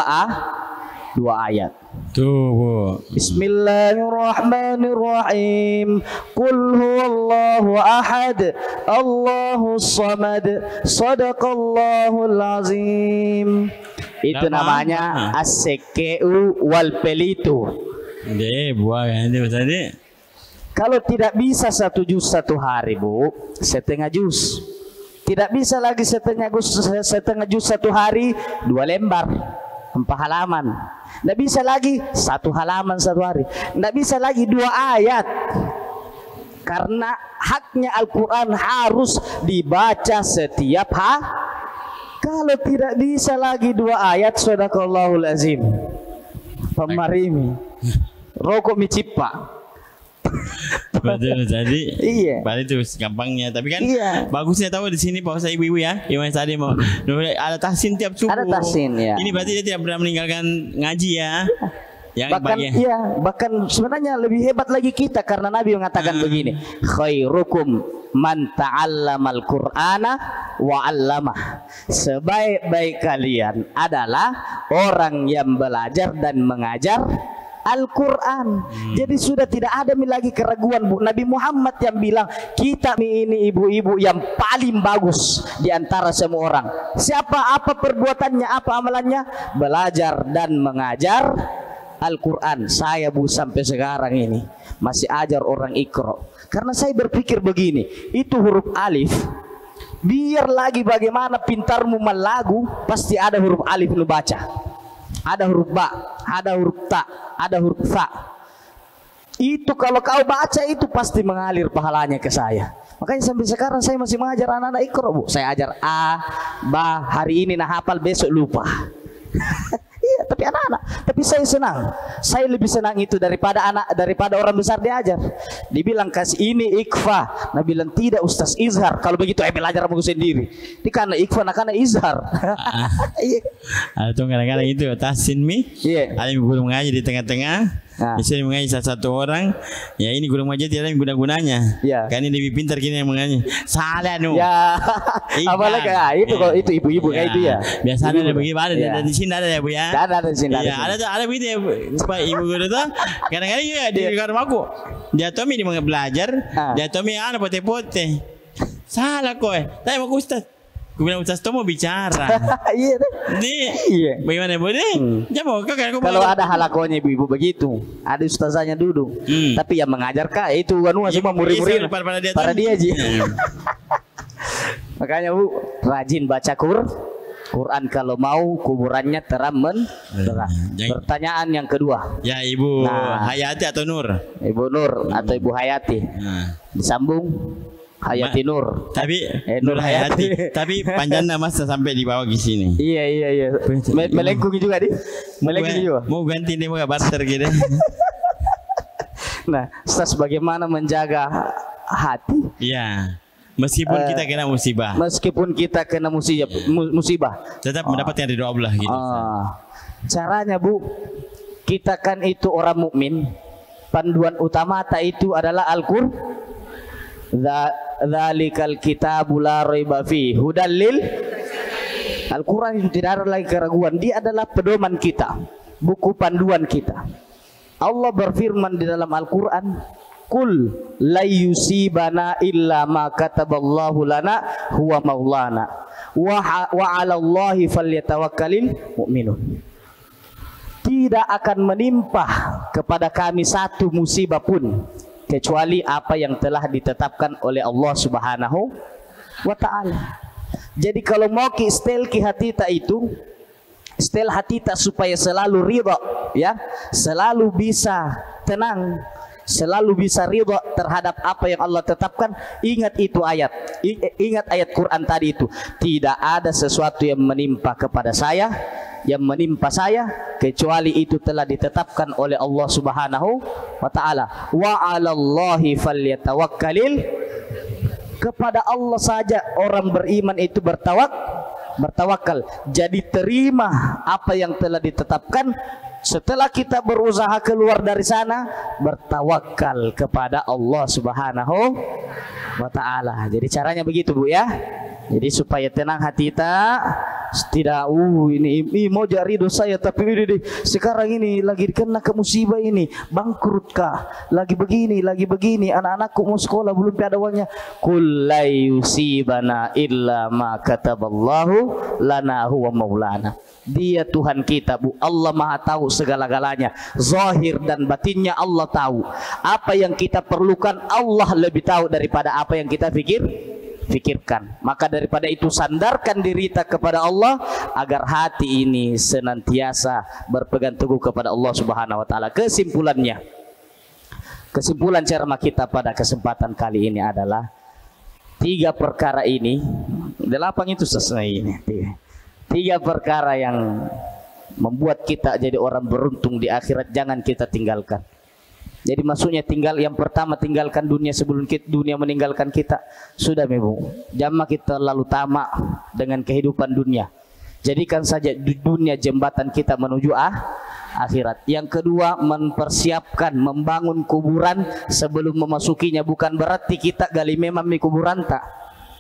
ayat. Tuh Bu. Bismillahirrahmanirrahim. Qul huwallahu ahad, Allahus samad, sadaqallahul azim. Itu namanya as-sekeu wal pelitu. Deh, buah kan itu tadi. Kalau tidak bisa 1 juz 1 hari Bu, setengah juz. Tidak bisa lagi setengah juz 1 hari 2 lembar 4 halaman. Tidak bisa lagi 1 halaman 1 hari. Tidak bisa lagi 2 ayat. Karena haknya Al-Quran harus dibaca setiap hari. Kalau tidak bisa lagi 2 ayat, sadaqallahul azim. Pemarimi. Rokok micipa. Betul, jadi Iya. Bali itu gampangnya, tapi kan Iya. bagusnya tahu di sini Pak Ustaz ibu-ibu ya, yang tadi mau ada tahsin tiap subuh. Ada tahsin, ya. Ini berarti dia tidak pernah meninggalkan ngaji ya. Yang Bahkan iya, bahkan sebenarnya lebih hebat lagi kita karena Nabi mengatakan begini, khairukum man ta'allamal Qur'ana wa 'allamah. Sebaik-baik kalian adalah orang yang belajar dan mengajar Al-Quran. Jadi sudah tidak ada lagi keraguan, Bu. Nabi Muhammad yang bilang kita ini ibu-ibu yang paling bagus di antara semua orang. Siapa, apa perbuatannya, apa amalannya? Belajar dan mengajar Al-Quran. Saya, Bu, sampai sekarang ini masih ajar orang Iqra. Karena saya berpikir begini, itu huruf alif, biar lagi bagaimana pintarmu melagu, pasti ada huruf alif lu baca. Ada huruf ba, ada huruf ta, ada huruf sa. Itu kalau kau baca itu pasti mengalir pahalanya ke saya. Makanya sampai sekarang saya masih mengajar anak-anak Iqra, Bu. Saya ajar a, ba, hari ini nah hafal, besok lupa. Iya, tapi anak-anak. Tapi saya senang. Saya lebih senang itu daripada orang besar diajar. Dibilang kasih ini ikfa. Nah bilang tidak Ustaz, izhar. Kalau begitu belajar aku sendiri. Ini karena ikfa, nah karena izhar. Iya. Atau kadang-kadang itu tahsin mi. Iya. Ada yang guru mengaji di tengah-tengah. Bisa mengaji satu orang. Ya ini guru mengaji tidak ada yang guna-gunanya. Iya. Kan ini lebih pintar kini yang mengaji. Salah nu. Ya. Apalagi itu kalau itu ibu-ibu kayak itu ya. Biasanya ada begini, ada di sini ada ya Bu ya. Ada di sini. Iya, ada begitu ya, Pak Ibu guru tuh. Kadang-kadang juga di rumah aku. Dia Tommy di belajar, dia Tommy ada pote-pote. Salah kok. Tapi mau Ustaz. Gue bilang Ustaz Tom mau bicara. Iya deh. Iya. Bagaimana Bu deh? Jangan kalau ada halakonya ibu-ibu begitu, ada ustazahnya duduk. Tapi yang mengajar kak itu semua murid-murid para dia ji. Makanya Bu rajin baca Quran kalau mau kuburannya terang. Pertanyaan yang kedua. Ya Ibu Hayati atau Nur? Ibu Nur atau Ibu Hayati. Disambung Hayati Nur. Tapi Nur Hayati. Tapi panjang nama sampai di bawah di sini. Iya. Melengkungi juga di. Melengkungi juga. Mau ganti nih, mau barter gitu. Nah, Ustaz bagaimana menjaga hati? Iya. Meskipun kita kena musibah. Meskipun kita kena musibah. Tetap mendapatkan ridho Allah gitu. Caranya Bu, kita kan itu orang mukmin. Panduan utama itu adalah Al-Qur'an. Dzalikal kitabul la raiba fi hudal lil. Al-Quran itu tidak ada lagi keraguan. Dia adalah pedoman kita, buku panduan kita. Allah berfirman di dalam Al-Quran, Qul la yusibana illa ma kataballahu lana huwa maulana wa 'ala Allahi falyatawakkalul mu'minun. Tidak akan menimpa kepada kami satu musibah pun kecuali apa yang telah ditetapkan oleh Allah Subhanahu wa ta'ala. Jadi kalau mau setel hati kita itu, setel hati kita supaya selalu ridha, ya, selalu bisa tenang, selalu bisa ridha terhadap apa yang Allah tetapkan. Ingat itu ayat, ingat ayat Quran tadi itu. Tidak ada sesuatu yang menimpa kepada saya, yang menimpa saya kecuali itu telah ditetapkan oleh Allah Subhanahu wa ta'ala. Wa 'alallahi falyatawakkalil. Kepada Allah saja orang beriman itu bertawakal. Jadi terima apa yang telah ditetapkan. Setelah kita berusaha keluar dari sana, bertawakal kepada Allah Subhanahu wa ta'ala. Jadi caranya begitu Bu ya. Jadi supaya tenang hati kita, tidak ini mau jadi ridho saya, tapi ini sekarang ini lagi kena ke musibah ini, bangkrut kah, lagi begini, anak-anakku mau sekolah belum ada uangnya. Qul la yusibana illa ma kataballahu lana huwa maulana. Dia Tuhan kita Bu, Allah Maha tahu segala-galanya, zahir dan batinnya Allah tahu. Apa yang kita perlukan Allah lebih tahu daripada apa yang kita pikirkan. Maka daripada itu sandarkan diri kita kepada Allah agar hati ini senantiasa berpegang teguh kepada Allah Subhanahu wa ta'ala. Kesimpulannya, Kesimpulan ceramah kita pada kesempatan kali ini adalah 3 perkara ini, 8 itu sesuai ini. 3 perkara yang membuat kita jadi orang beruntung di akhirat jangan kita tinggalkan. Jadi maksudnya yang pertama tinggalkan dunia sebelum dunia meninggalkan kita. Sudah Ibu, jangan kita lalu tamak dengan kehidupan dunia. Jadikan saja dunia jembatan kita menuju akhirat. Yang kedua, mempersiapkan membangun kuburan sebelum memasukinya. Bukan berarti kita gali memang mi kuburan tak.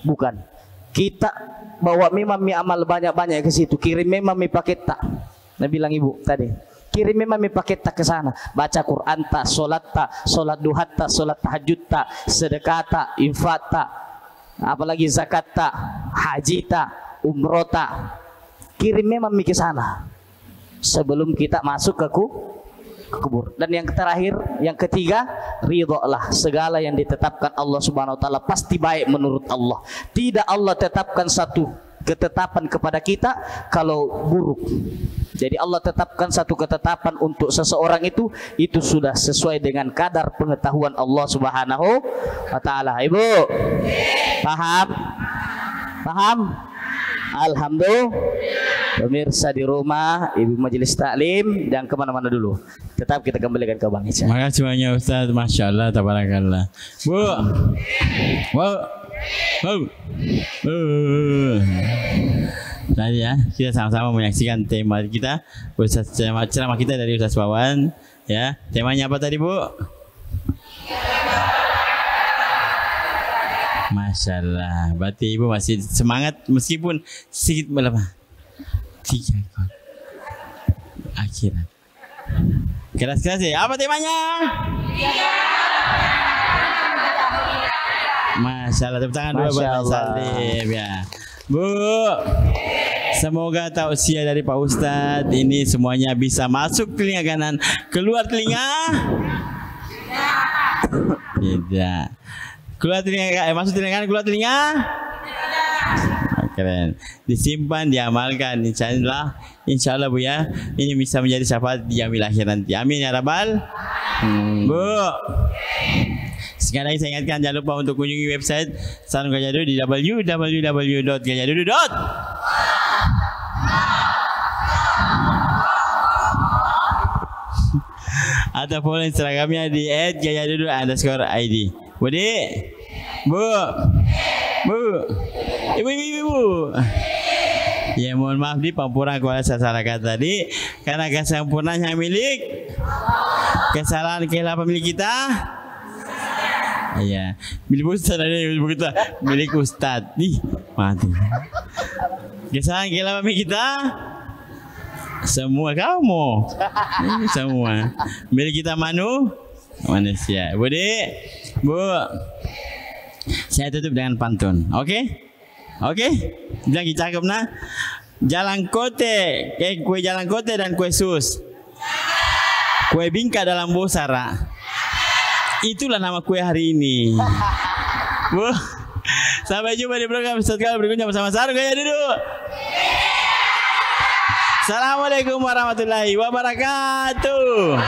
Bukan. Kita bawa memang mi amal banyak-banyak ke situ. Kirim memang mi paket tak. Nah bilang Ibu tadi. Kirim memang mi paket tak ke sana. Baca Quran tak, solat duha tak, solat tahajud tak, sedekah tak, infak tak, apalagi zakat tak, haji tak, umroh tak. Kirim memang mi ke sana sebelum kita masuk ke kubur. Dan yang terakhir, yang ketiga, ridholah segala yang ditetapkan Allah Subhanahu wa taala pasti baik menurut Allah. Tidak Allah tetapkan satu ketetapan kepada kita kalau buruk. Jadi Allah tetapkan satu ketetapan untuk seseorang itu sudah sesuai dengan kadar pengetahuan Allah Subhanahu wa taala. Ibu, paham? Paham? Alhamdulillah. Pemirsa di rumah, Ibu Majelis Taklim, jangan kemana-mana dulu. Tetap kita kembalikan ke Bang Ica. Makasih banyak Ustaz, Masya Allah, tabarakallah. Bu, tadi ya kita sama-sama menyaksikan tema kita, ceramah kita dari Ustaz Wawan. Ya, temanya apa tadi Bu? Masya Allah, berarti Ibu masih semangat meskipun sedikit melemah. 3 akhirat. Keras-keras ya. Apa temanya? Masya Allah, tepuk tangan dua buat Salim ya. Bu, semoga tausiah dari Pak Ustadz ini semuanya bisa masuk telinga kanan, keluar telinga tidak. Keluar telinga, masuk telinga kanan, keluar telinga. Keren. Disimpan, diamalkan, insya Allah Bu ya. Ini bisa menjadi syafaat di yaumil akhir nanti. Amin ya rabbal. Bu, sekali lagi saya ingatkan jangan lupa untuk kunjungi website Sarung Gajah Duduk di www.gajahdudu.com. Atau follow Instagramnya di @gajahdudu_id. Bude, Bu, Ibu. Ya mohon maaf di Pampura kalau saya salah kata tadi, karena kesempurnanya milik, kesalahan kehilafan milik kita. Iya, milik Ustaz ada milik Ustaz. Nih, mati. Kesalahan kehilafan milik kita. Semua kamu. Semua. Milik kita manusia. Bude, Bu. Saya tutup dengan pantun. Oke? Lagi cakep nah. Jalan kote, kue jalan kote dan kue sus. Kue bingka dalam bosara. Itulah nama kue hari ini. Bu, sampai jumpa di program setelah berikutnya bersama Sarung Gajah Duduk. Assalamualaikum warahmatullahi wabarakatuh.